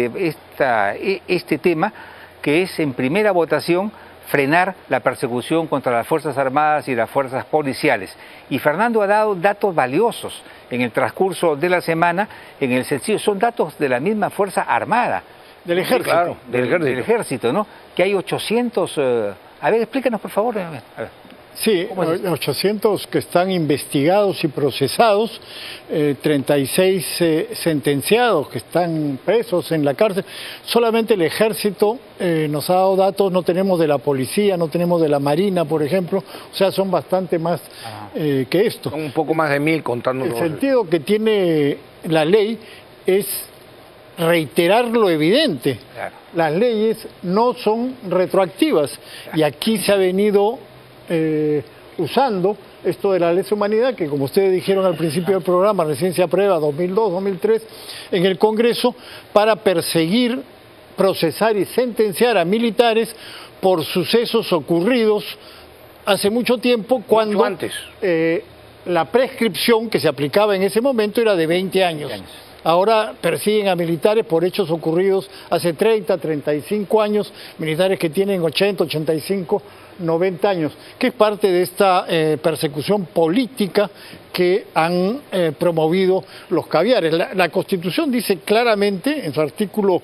tema, que es en primera votación frenar la persecución contra las Fuerzas Armadas y las fuerzas policiales. Y Fernando ha dado datos valiosos en el transcurso de la semana, en el sentido, son datos de la misma Fuerza Armada. Del ejército. Claro, del ejército, ¿no? Que hay 800... A ver, explícanos, por favor. A ver. Sí, 800 que están investigados y procesados, 36 sentenciados que están presos en la cárcel. Solamente el ejército nos ha dado datos, no tenemos de la policía, no tenemos de la marina, por ejemplo, o sea, son bastante más que esto. Son un poco más de 1000 contando. El sentido que tiene la ley es reiterar lo evidente. Claro. Las leyes no son retroactivas, y aquí se ha venido usando esto de la lesa humanidad, que como ustedes dijeron al principio del programa, recién se aprueba 2002-2003 en el Congreso, para perseguir, procesar y sentenciar a militares por sucesos ocurridos hace mucho tiempo, cuando mucho antes. La prescripción que se aplicaba en ese momento era de 20 años. Ahora persiguen a militares por hechos ocurridos hace 30, 35 años, militares que tienen 80, 85, 90 años, que es parte de esta persecución política que han promovido los caviares. La Constitución dice claramente, en su artículo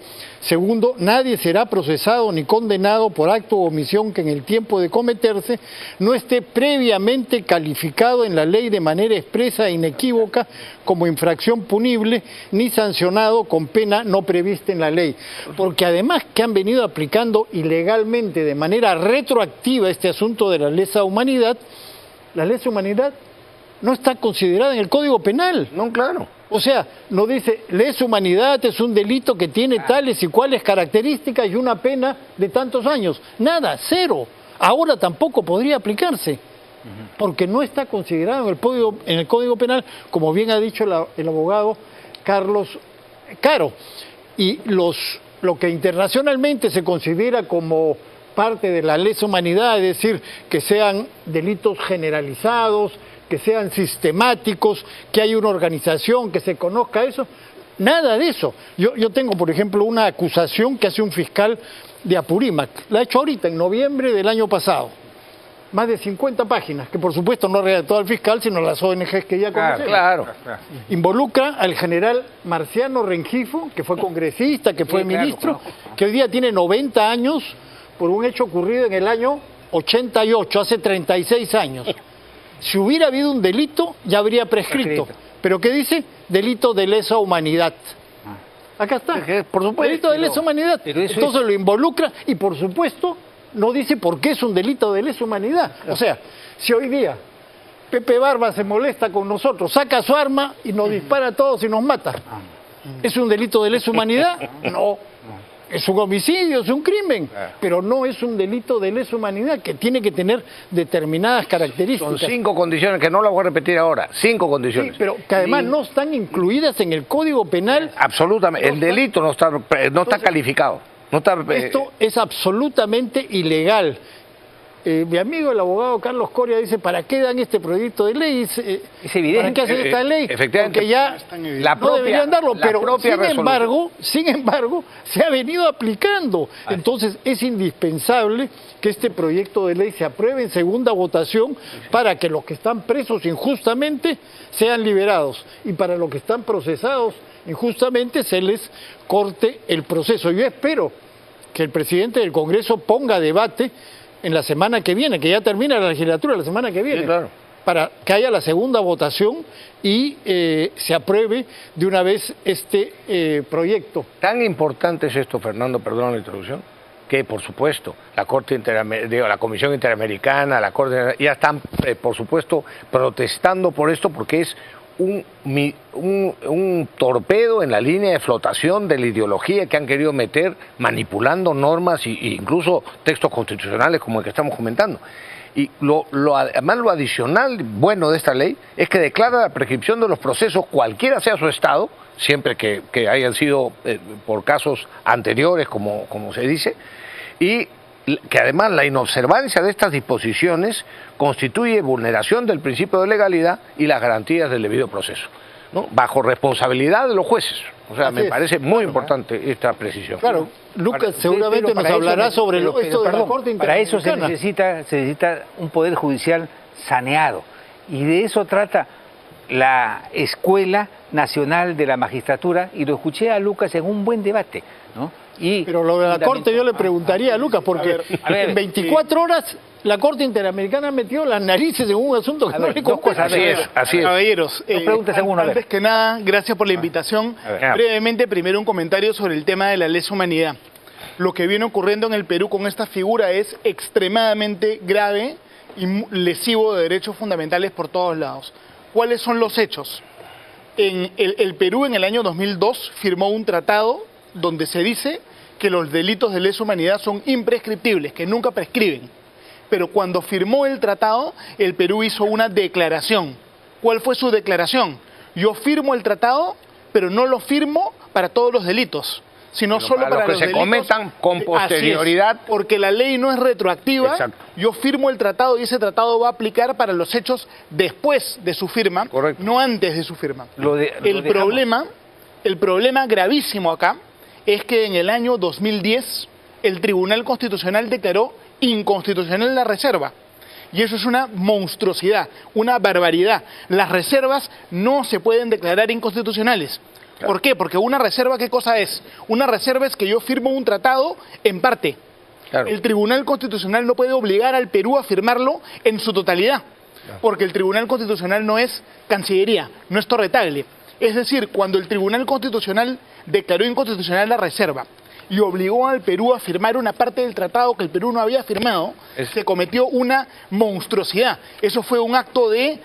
2, nadie será procesado ni condenado por acto o omisión que en el tiempo de cometerse no esté previamente calificado en la ley de manera expresa e inequívoca como infracción punible, ni sancionado con pena no prevista en la ley. Porque además que han venido aplicando ilegalmente de manera retroactiva este asunto de la lesa humanidad no está considerada en el Código Penal. No, claro. O sea, no dice, lesa humanidad es un delito que tiene tales y cuales características y una pena de tantos años. Nada, cero. Ahora tampoco podría aplicarse, porque no está considerado en el Código Penal, como bien ha dicho el abogado Carlos Caro. Y lo que internacionalmente se considera como parte de la lesa humanidad, es decir, que sean delitos generalizados, que sean sistemáticos, que hay una organización, que se conozca eso, nada de eso. Yo tengo, por ejemplo, una acusación que hace un fiscal de Apurímac, la ha hecho ahorita, en noviembre del año pasado, más de 50 páginas, que por supuesto no redactó el fiscal, sino las ONGs que ya conocemos. Claro. Involucra al general Marciano Rengifo, que fue congresista, que fue ministro, que hoy día tiene 90 años, por un hecho ocurrido en el año 88, hace 36 años. Si hubiera habido un delito, ya habría prescrito. ¿Pero qué dice? Delito de lesa humanidad. Acá está. Por supuesto. Delito de lesa humanidad. Entonces lo involucra y, por supuesto, no dice por qué es un delito de lesa humanidad. O sea, si hoy día Pepe Barba se molesta con nosotros, saca su arma y nos dispara a todos y nos mata, ¿es un delito de lesa humanidad? No. Es un homicidio, es un crimen, pero no es un delito de lesa humanidad que tiene que tener determinadas características. Son 5 condiciones, que no las voy a repetir ahora, 5 condiciones. Sí, pero que además no están incluidas en el Código Penal. Absolutamente, el delito no está calificado. No está, esto es absolutamente ilegal. Mi amigo el abogado Carlos Coria dice, ¿para qué dan este proyecto de ley? Es evidente. ¿Para qué hacen esta ley? Efectivamente. Porque ya no deberían darlo, pero sin embargo, se ha venido aplicando. Entonces es indispensable que este proyecto de ley se apruebe en segunda votación para que los que están presos injustamente sean liberados y para los que están procesados injustamente se les corte el proceso. Yo espero que el presidente del Congreso ponga a debate en la semana que viene, que ya termina la legislatura la semana que viene, sí, claro, para que haya la segunda votación y se apruebe de una vez este proyecto. Tan importante es esto, Fernando, perdón la introducción, que por supuesto la la Comisión Interamericana, la Corte, ya están por supuesto protestando por esto porque es un torpedo en la línea de flotación de la ideología que han querido meter manipulando normas e incluso textos constitucionales como el que estamos comentando. Y además lo adicional bueno de esta ley es que declara la prescripción de los procesos, cualquiera sea su estado, siempre que hayan sido por casos anteriores, como se dice, y que además la inobservancia de estas disposiciones constituye vulneración del principio de legalidad y las garantías del debido proceso, ¿no? Bajo responsabilidad de los jueces. O sea, me parece muy importante esta precisión. Claro, Lucas seguramente nos hablará sobre esto de la Corte Interamericana. Para eso se necesita un poder judicial saneado, y de eso trata la Escuela Nacional de la Magistratura, y lo escuché a Lucas en un buen debate, ¿no? Pero lo de la Corte yo le preguntaría a Lucas, porque en 24 horas la Corte Interamericana metió las narices en un asunto que no le compete. Así es. Caballeros, antes que nada, gracias por la invitación. Brevemente, primero un comentario sobre el tema de la lesa humanidad. Lo que viene ocurriendo en el Perú con esta figura es extremadamente grave y lesivo de derechos fundamentales por todos lados. ¿Cuáles son los hechos? El Perú en el año 2002 firmó un tratado donde se dice que los delitos de lesa humanidad son imprescriptibles, que nunca prescriben. Pero cuando firmó el tratado, el Perú hizo una declaración. ¿Cuál fue su declaración? Yo firmo el tratado, pero no lo firmo para todos los delitos, sino solo para los que se cometan con posterioridad. Porque la ley no es retroactiva. Exacto. Yo firmo el tratado y ese tratado va a aplicar para los hechos después de su firma, correcto, no antes de su firma. El problema gravísimo acá es que en el año 2010 el Tribunal Constitucional declaró inconstitucional la reserva. Y eso es una monstruosidad, una barbaridad. Las reservas no se pueden declarar inconstitucionales. Claro. ¿Por qué? Porque una reserva, ¿qué cosa es? Una reserva es que yo firmo un tratado en parte. Claro. El Tribunal Constitucional no puede obligar al Perú a firmarlo en su totalidad. Claro. Porque el Tribunal Constitucional no es Cancillería, no es Torre Tagle. Es decir, cuando el Tribunal Constitucional declaró inconstitucional la reserva y obligó al Perú a firmar una parte del tratado que el Perú no había firmado, se cometió una monstruosidad. Eso fue un acto de,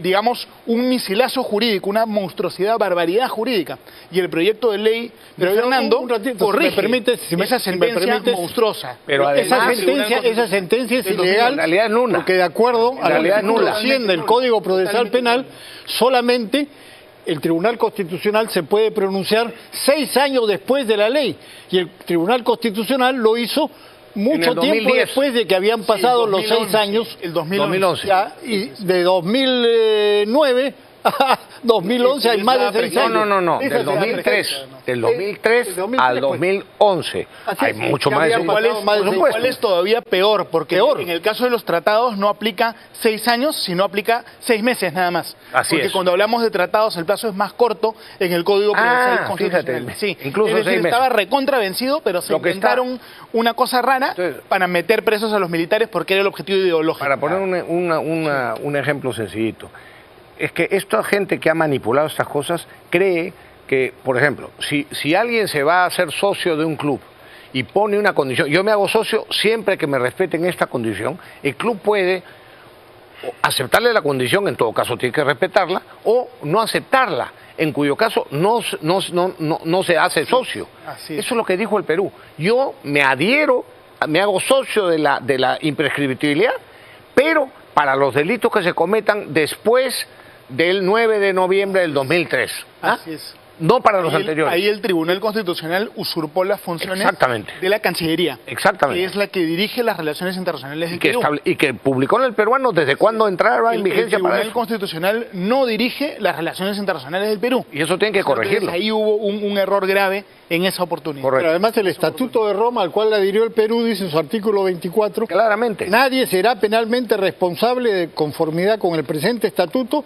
digamos, un misilazo jurídico, una monstruosidad, barbaridad jurídica. Y el proyecto de ley de Fernando corrige esa sentencia monstruosa. Pero además, esa sentencia es ilegal, en realidad es nula, porque de acuerdo a la artículo 100 del Código Procesal Penal, solamente el Tribunal Constitucional se puede pronunciar 6 años después de la ley, y el Tribunal Constitucional lo hizo mucho tiempo después de que habían pasado los 6 años, el 2011. Ya, y de 2009 2011 hay más de 6 años. No, del 2003. Del 2003 al 2011. Hay mucho más de 6 años. ¿Cuál es todavía peor? Porque en el caso de los tratados no aplica 6 años, sino aplica 6 meses nada más. Porque cuando hablamos de tratados el plazo es más corto en el Código Procesal Constitucional. Fíjate, sí, incluso es decir, estaba recontravencido, pero se inventaron una cosa rara para meter presos a los militares porque era el objetivo ideológico. Para poner un ejemplo sencillito, es que esta gente que ha manipulado estas cosas cree que, por ejemplo, si alguien se va a hacer socio de un club y pone una condición, yo me hago socio siempre que me respeten esta condición, el club puede aceptarle la condición, en todo caso tiene que respetarla, o no aceptarla, en cuyo caso no se hace socio. Eso es lo que dijo el Perú. Yo me adhiero, me hago socio de la imprescriptibilidad, pero para los delitos que se cometan después del 9 de noviembre del 2003. Así es. No para los anteriores. Ahí el Tribunal Constitucional usurpó las funciones de la Cancillería. Exactamente. Que es la que dirige las relaciones internacionales del Perú. Y que publicó en el peruano desde cuándo entraba en vigencia para eso. El Tribunal Constitucional no dirige las relaciones internacionales del Perú. Y eso tiene que corregirlo. Ahí hubo un error grave en esa oportunidad. Correcto. Pero además el Estatuto de Roma, al cual adhirió el Perú, dice en su artículo 24, claramente, nadie será penalmente responsable de conformidad con el presente estatuto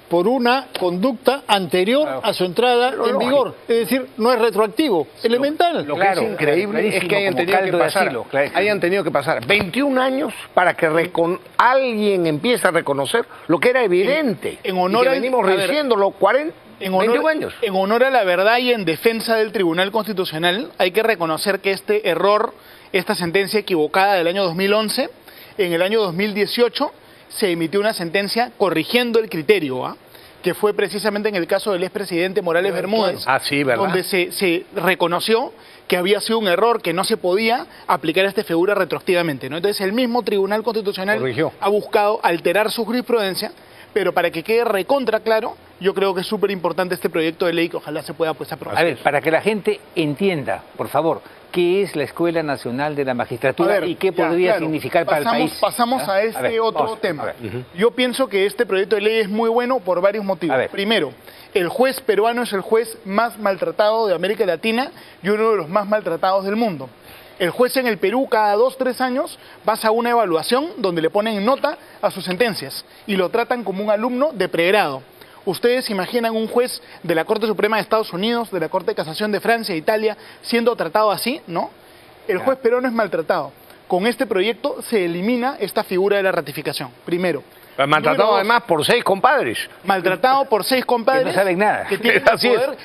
por una conducta anterior a su entrada en vigor. Es decir, no es retroactivo, elemental. Lo que es increíble es que hayan tenido que pasar 21 años para que alguien empiece a reconocer lo que era evidente. En honor y que venimos diciéndolo 21 años. En honor a la verdad y en defensa del Tribunal Constitucional, hay que reconocer que este error, esta sentencia equivocada del año 2011, en el año 2018 se emitió una sentencia corrigiendo el criterio, que fue precisamente en el caso del expresidente Morales Bermúdez, donde se reconoció que había sido un error, que no se podía aplicar esta figura retroactivamente, ¿no? Entonces el mismo Tribunal Constitucional ha buscado alterar su jurisprudencia, pero para que quede recontra claro, yo creo que es súper importante este proyecto de ley que ojalá se pueda aprobar. A ver, para que la gente entienda, por favor, ¿qué es la Escuela Nacional de la Magistratura y qué podría significar para el país? Pasamos a este otro tema. Yo pienso que este proyecto de ley es muy bueno por varios motivos. Primero, el juez peruano es el juez más maltratado de América Latina y uno de los más maltratados del mundo. El juez en el Perú cada 2 o 3 años pasa una evaluación donde le ponen nota a sus sentencias y lo tratan como un alumno de pregrado. ¿Ustedes imaginan un juez de la Corte Suprema de Estados Unidos, de la Corte de Casación de Francia, Italia, siendo tratado así? No. El juez peruano es maltratado. Con este proyecto se elimina esta figura de la ratificación, primero. Pero maltratado además por 6 compadres. Maltratado por 6 compadres. Que no saben nada.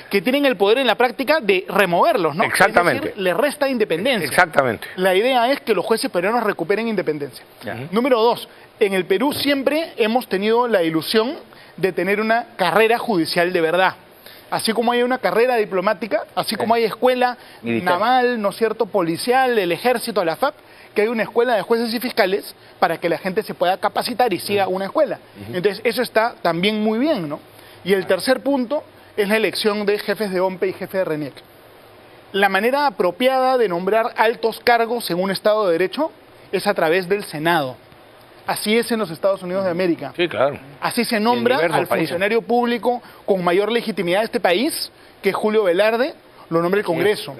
Que tienen el poder en la práctica de removerlos, ¿no? Exactamente. Es decir, le resta independencia. Exactamente. La idea es que los jueces peruanos recuperen independencia. Número 2, en el Perú siempre hemos tenido la ilusión de tener una carrera judicial de verdad. Así como hay una carrera diplomática, así como hay escuela naval, ¿no es cierto?, policial, el ejército, la FAP, que hay una escuela de jueces y fiscales para que la gente se pueda capacitar y siga una escuela. Entonces, eso está también muy bien, ¿no? Y el tercer punto es la elección de jefes de OMPE y jefe de RENIEC. La manera apropiada de nombrar altos cargos en un Estado de Derecho es a través del Senado. Así es en los Estados Unidos de América. Sí, claro. Así se nombra al funcionario público con mayor legitimidad de este país, que es Julio Velarde, lo nombra el Congreso.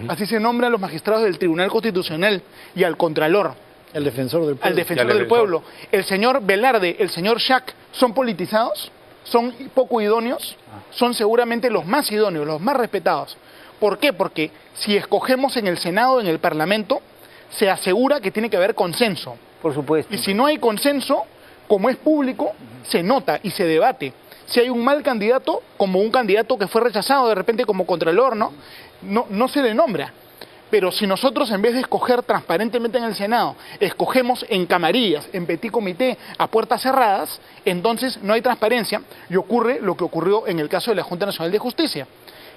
Así se nombra a los magistrados del Tribunal Constitucional y al Contralor. El defensor del pueblo. Al defensor del pueblo. El señor Velarde, el señor Schack, ¿son politizados? ¿Son poco idóneos? Son seguramente los más idóneos, los más respetados. ¿Por qué? Porque si escogemos en el Senado, en el Parlamento, se asegura que tiene que haber consenso. Por supuesto. Y si no hay consenso, como es público, se nota y se debate. Si hay un mal candidato, como un candidato que fue rechazado de repente como contralor, no se le nombra. Pero si nosotros, en vez de escoger transparentemente en el Senado, escogemos en camarillas, en petit comité, a puertas cerradas, entonces no hay transparencia y ocurre lo que ocurrió en el caso de la Junta Nacional de Justicia,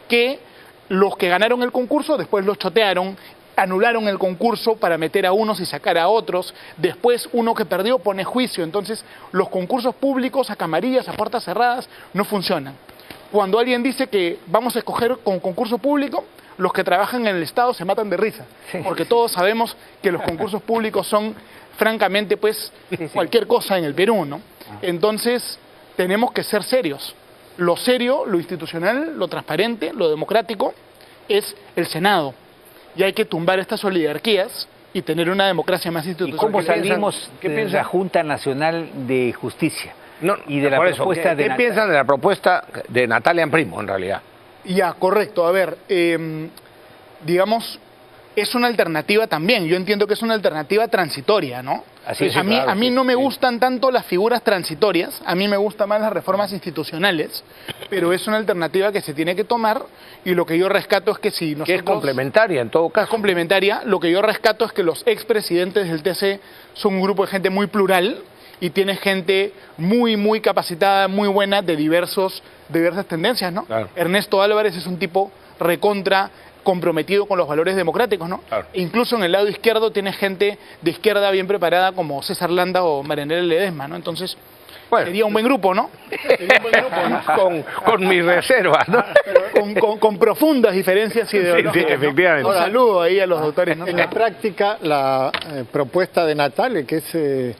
que los que ganaron el concurso después los chotearon, anularon el concurso para meter a unos y sacar a otros, después uno que perdió pone juicio, entonces los concursos públicos a camarillas, a puertas cerradas, no funcionan. Cuando alguien dice que vamos a escoger con concurso público, los que trabajan en el Estado se matan de risa, porque todos sabemos que los concursos públicos son francamente pues cualquier cosa en el Perú, ¿no? Entonces tenemos que ser serios. lo serio, lo institucional, lo transparente, lo democrático es el Senado. Y hay que tumbar estas oligarquías y tener una democracia más ¿Y institucional. cómo ¿Qué piensan? salimos ¿Qué de piensan? la Junta Nacional de Justicia? No, y de la por eso, propuesta de ¿qué Natalia? piensan de la propuesta de Natalia Primo, en realidad? Ya, correcto. A ver, digamos, es una alternativa también. Yo entiendo que es una alternativa transitoria, ¿no? Así es, a mí, claro, a mí sí, no me sí. gustan tanto las figuras transitorias, a mí me gustan más las reformas institucionales, pero es una alternativa que se tiene que tomar y lo que yo rescato es que si nosotros... Que es complementaria, en todo Es caso. complementaria. Lo que yo rescato es que los expresidentes del TC son un grupo de gente muy plural y tiene gente muy, muy capacitada, muy buena de diversas tendencias, ¿no? Claro. Ernesto Álvarez es un tipo recontra comprometido con los valores democráticos, ¿no? Claro. Incluso en el lado izquierdo tiene gente de izquierda bien preparada como César Landa o Marianela Ledesma, ¿no? Entonces, Bueno. sería un buen grupo, ¿no? Sería un buen grupo, ¿no? con mis reservas, ¿no? Con profundas diferencias ideológicas. Sí, sí, ¿no? efectivamente. Un saludo ahí a los doctores, ¿no? En la práctica, la propuesta de Natalia, que es,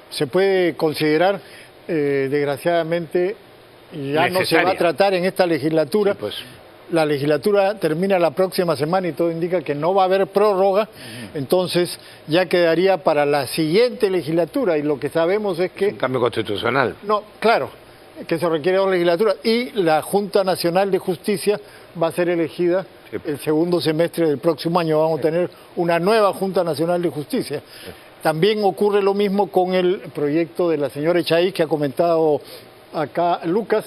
se puede considerar, desgraciadamente, ya no se va a Necesaria. tratar en esta legislatura. Sí, pues. La legislatura termina la próxima semana y todo indica que no va a haber prórroga, entonces ya quedaría para la siguiente legislatura y lo que sabemos es que... Un cambio constitucional. No, claro, que se requiere dos legislaturas y la Junta Nacional de Justicia va a ser elegida Sí. el segundo semestre del próximo año. Vamos a tener una nueva Junta Nacional de Justicia. También ocurre lo mismo con el proyecto de la señora Echaíz que ha comentado acá Lucas,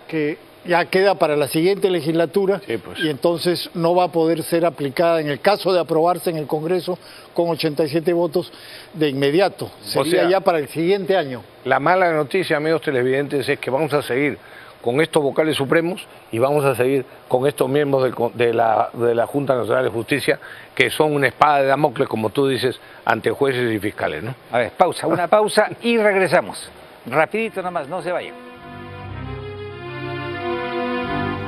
que ya queda para la siguiente legislatura Sí, pues. y entonces no va a poder ser aplicada en el caso de aprobarse en el Congreso con 87 votos de inmediato. Sería sea, ya para el siguiente año. La mala noticia, amigos televidentes, es que vamos a seguir con estos vocales supremos y vamos a seguir con estos miembros de la Junta Nacional de Justicia, que son una espada de Damocles, como tú dices, ante jueces y fiscales, ¿no? A ver, pausa, una pausa y regresamos. Rapidito nomás, no se vayan.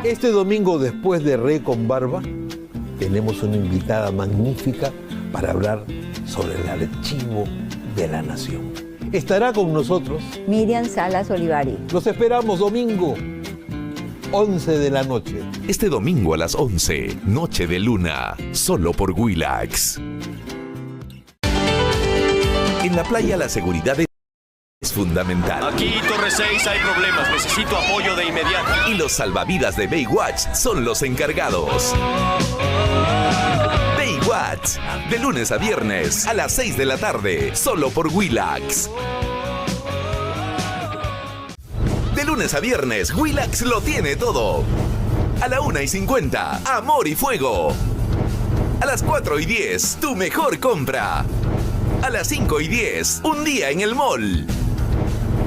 Este domingo, después de Re con Barba, tenemos una invitada magnífica para hablar sobre el archivo de la nación. Estará con nosotros. Miriam Salas Olivari. Los esperamos domingo, 11 de la noche. Este domingo a las 11, Noche de Luna, solo por Willax. En la playa la seguridad es fundamental. Aquí, Torre 6, hay problemas. Necesito apoyo de inmediato. Y los salvavidas de Baywatch son los encargados. Baywatch, de lunes a viernes a las 6 de la tarde, solo por Willax. De lunes a viernes, Willax lo tiene todo. A la 1:50, Amor y Fuego. A las 4:10, tu mejor compra. A las 5:10, un día en el mall.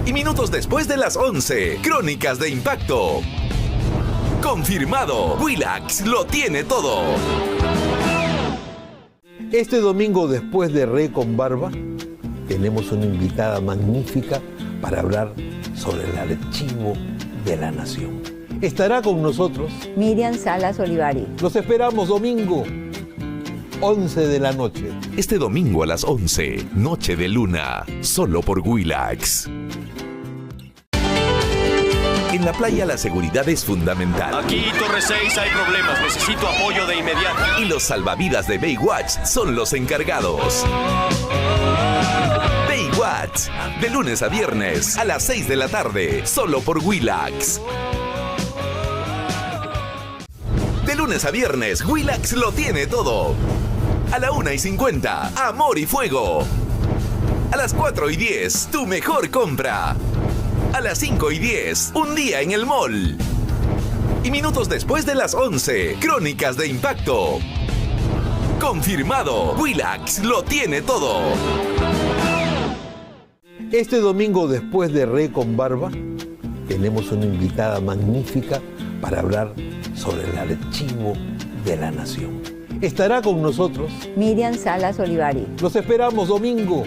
Y minutos después de las 11, Crónicas de Impacto. Confirmado, Willax lo tiene todo. Este domingo, después de Re con Barba, tenemos una invitada magnífica para hablar sobre el archivo de la nación. Estará con nosotros. Miriam Salas Olivari. Los esperamos domingo, 11 de la noche. Este domingo a las 11, Noche de Luna, solo por Willax. En la playa la seguridad es fundamental. Aquí, Torre 6, hay problemas. Necesito apoyo de inmediato. Y los salvavidas de Baywatch son los encargados. Baywatch, de lunes a viernes a las 6 de la tarde, solo por Willax. De lunes a viernes, Willax lo tiene todo. A la 1:50, Amor y Fuego. A las 4:10, tu mejor compra. A las 5:10, un día en el mall. Y minutos después de las 11, Crónicas de Impacto. Confirmado, Willax lo tiene todo. Este domingo, después de Re con Barba, tenemos una invitada magnífica para hablar sobre el archivo de la nación. Estará con nosotros. Miriam Salas Olivari. Los esperamos domingo,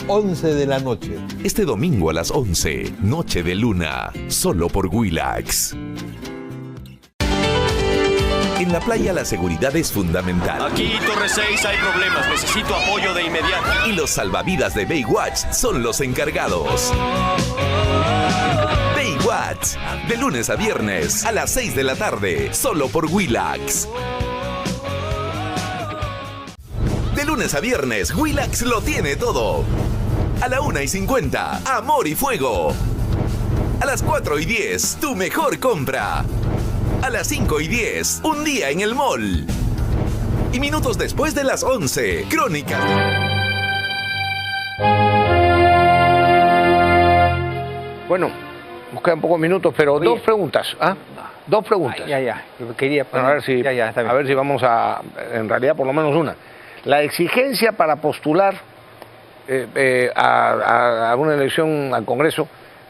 11 de la noche. Este domingo a las 11, Noche de Luna, solo por Willax. En la playa la seguridad es fundamental. Aquí, Torre 6, hay problemas. Necesito apoyo de inmediato. Y los salvavidas de Baywatch son los encargados. Baywatch, Willax. De lunes a viernes a las 6 de la tarde, solo por Willax. De lunes a viernes, Willax lo tiene todo. A la 1:50, Amor y Fuego. A las 4:10, tu mejor compra. A las 5:10, un día en el mall. Y minutos después de las 11, Crónicas. Bueno, nos quedan pocos minutos, pero Oye. dos preguntas. ¿Ah? Dos preguntas. Ya. Yo quería Bueno, a ver si, Ya, está bien. a ver si vamos a, en realidad por lo menos una. La exigencia para postular a una elección al Congreso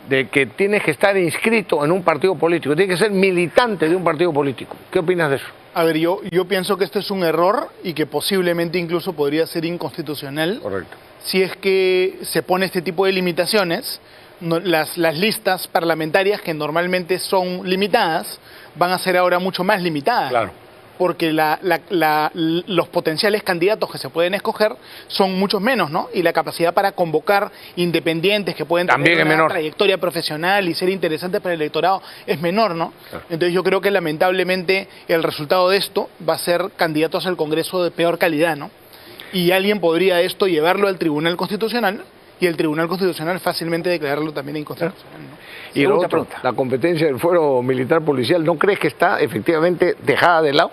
de que tienes que estar inscrito en un partido político, tienes que ser militante de un partido político. ¿Qué opinas de eso? A ver, yo pienso que este es un error y que posiblemente incluso podría ser inconstitucional. Correcto. Si es que se pone este tipo de limitaciones. Las listas parlamentarias, que normalmente son limitadas, van a ser ahora mucho más limitadas. Claro. Porque los potenciales candidatos que se pueden escoger son muchos menos, ¿no? Y la capacidad para convocar independientes que pueden También tener es una menor. trayectoria profesional y ser interesantes para el electorado es menor, ¿no? Claro. Entonces yo creo que lamentablemente el resultado de esto va a ser candidatos al Congreso de peor calidad, ¿no? Y alguien podría esto llevarlo al Tribunal Constitucional y el Tribunal Constitucional fácilmente declararlo también inconstitucional, ¿no? Y lo Segunda otro, pregunta. la competencia del fuero militar policial, ¿no crees que está efectivamente dejada de lado?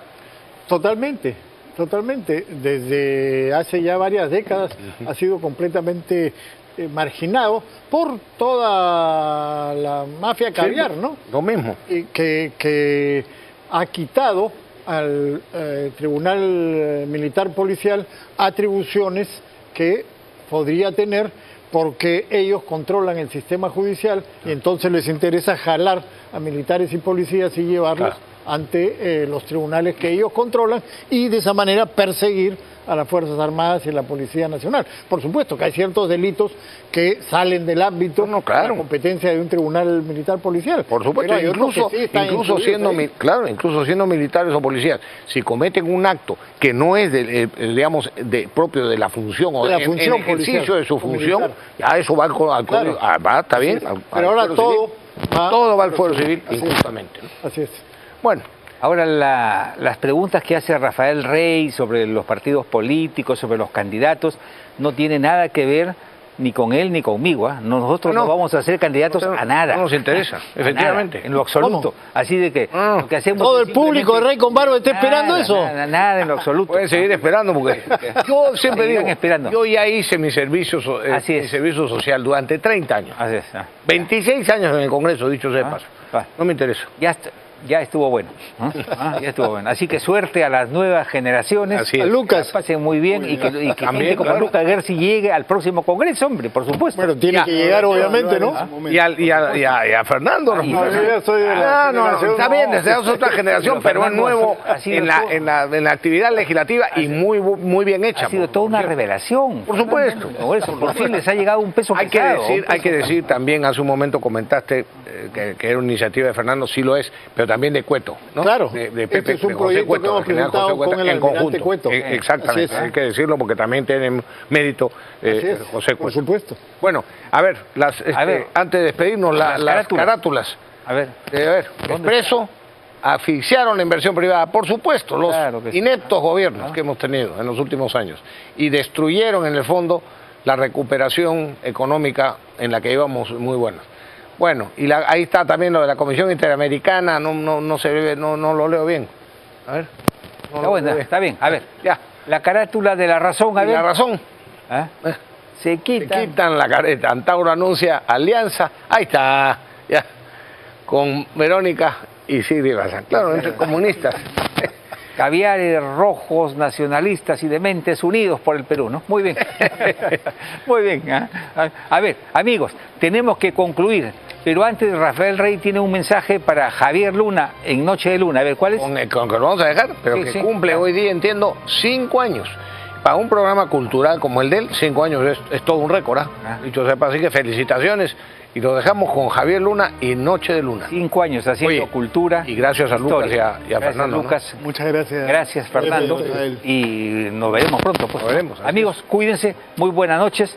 Totalmente, totalmente. Desde hace ya varias décadas ha sido completamente marginado por toda la mafia caviar, ¿no? Lo mismo. Y que ha quitado al Tribunal Militar Policial atribuciones que podría tener porque ellos controlan el sistema judicial y entonces les interesa jalar a militares y policías y llevarlos ante los tribunales que ellos controlan y de esa manera perseguir a las Fuerzas Armadas y a la Policía Nacional. Por supuesto que hay ciertos delitos que salen del ámbito No, claro. de la competencia de un tribunal militar policial. Por supuesto, Pero hay otros incluso, que sí están incluso incluidos siendo ahí. incluso siendo militares o policías, si cometen un acto que no es digamos propio de la función o De la en función ejercicio policial de su o función, militar. ya eso va al Claro. código, va, está bien. Así es. al Pero ahora fuero todo civil. va Todo va al al fuero civil. civil, Así es. injustamente, ¿no? Así es. Bueno, Ahora, las preguntas que hace Rafael Rey sobre los partidos políticos, sobre los candidatos, no tiene nada que ver ni con él ni conmigo. Nosotros no vamos a ser candidatos a nada. no nos interesa, A efectivamente. nada, en lo absoluto. Así de que lo que hacemos Todo es el público de simplemente- Rey con Barba está esperando Nada, eso. Nada en lo absoluto. Pueden seguir esperando porque yo siempre Sigan digo, esperando. yo ya hice mi servicio, Así es. mi servicio social durante 30 años. Así es. 26 años en el Congreso, dicho sea de paso. No me interesa. Ya estuvo bueno. Ya estuvo bueno. Así que suerte a las nuevas generaciones. Así es. A Lucas. Que la pasen muy bien y que También, gente como claro. Lucas Gersi llegue al próximo Congreso, hombre, por supuesto. Bueno, tiene Ya. que llegar obviamente, ¿no? Y a Fernando. Y- ¿no? No, yo ya soy de la No, generación, está bien, desde otra generación, pero es Fernando nuevo ha sido en la, todo. en la actividad legislativa y muy bien hecha. Ha sido toda una revelación. Por supuesto. Por eso, por fin les ha llegado un peso Hay que pesado. decir también, hace un momento comentaste que era una iniciativa de Fernando, sí lo es, pero también de Cueto, ¿no? Claro. De Este Pepe, es un de José proyecto Cueto, que hemos del general presentado José Cueto, con el en almirante conjunto. Cueto. Exactamente, Así es. hay que decirlo porque también tiene mérito Así es, José Cueto. por supuesto. Bueno, a ver, antes de despedirnos, las carátulas. A ver. Expreso, asfixiaron la inversión privada, por supuesto, los Claro que sí. ineptos gobiernos que hemos tenido en los últimos años, y destruyeron en el fondo la recuperación económica en la que íbamos muy buenos. Bueno, y ahí está también lo de la Comisión Interamericana, no se ve, no lo leo bien. A ver. no Está lo bueno, leo bien. está bien. A ver, Ya. la carátula de La Razón, a Y ver. la razón. ¿Ah? Se Se quita. quitan la careta. Antauro anuncia alianza. Ahí está. Ya. Con Verónica y Sigrid Bazán. Claro, entre comunistas. Caviares rojos, nacionalistas y dementes unidos por el Perú, ¿no? Muy bien. Muy bien. A ver, amigos, tenemos que concluir. Pero antes, Rafael Rey tiene un mensaje para Javier Luna en Noche de Luna. A ver, ¿cuál es? Con que lo vamos a dejar, pero Sí, que sí. cumple hoy día, entiendo, 5 años. Para un programa cultural como el de él, 5 años es todo un récord, dicho sea, así que felicitaciones. Y lo dejamos con Javier Luna y Noche de Luna. 5 años haciendo Oye, cultura. y gracias a Lucas historia. y a Gracias, Fernando, ¿no? Lucas. Muchas gracias. Gracias, Fernando. Gracias a él. Y nos veremos pronto. Pues. Nos veremos, así Amigos, cuídense. Muy buenas noches.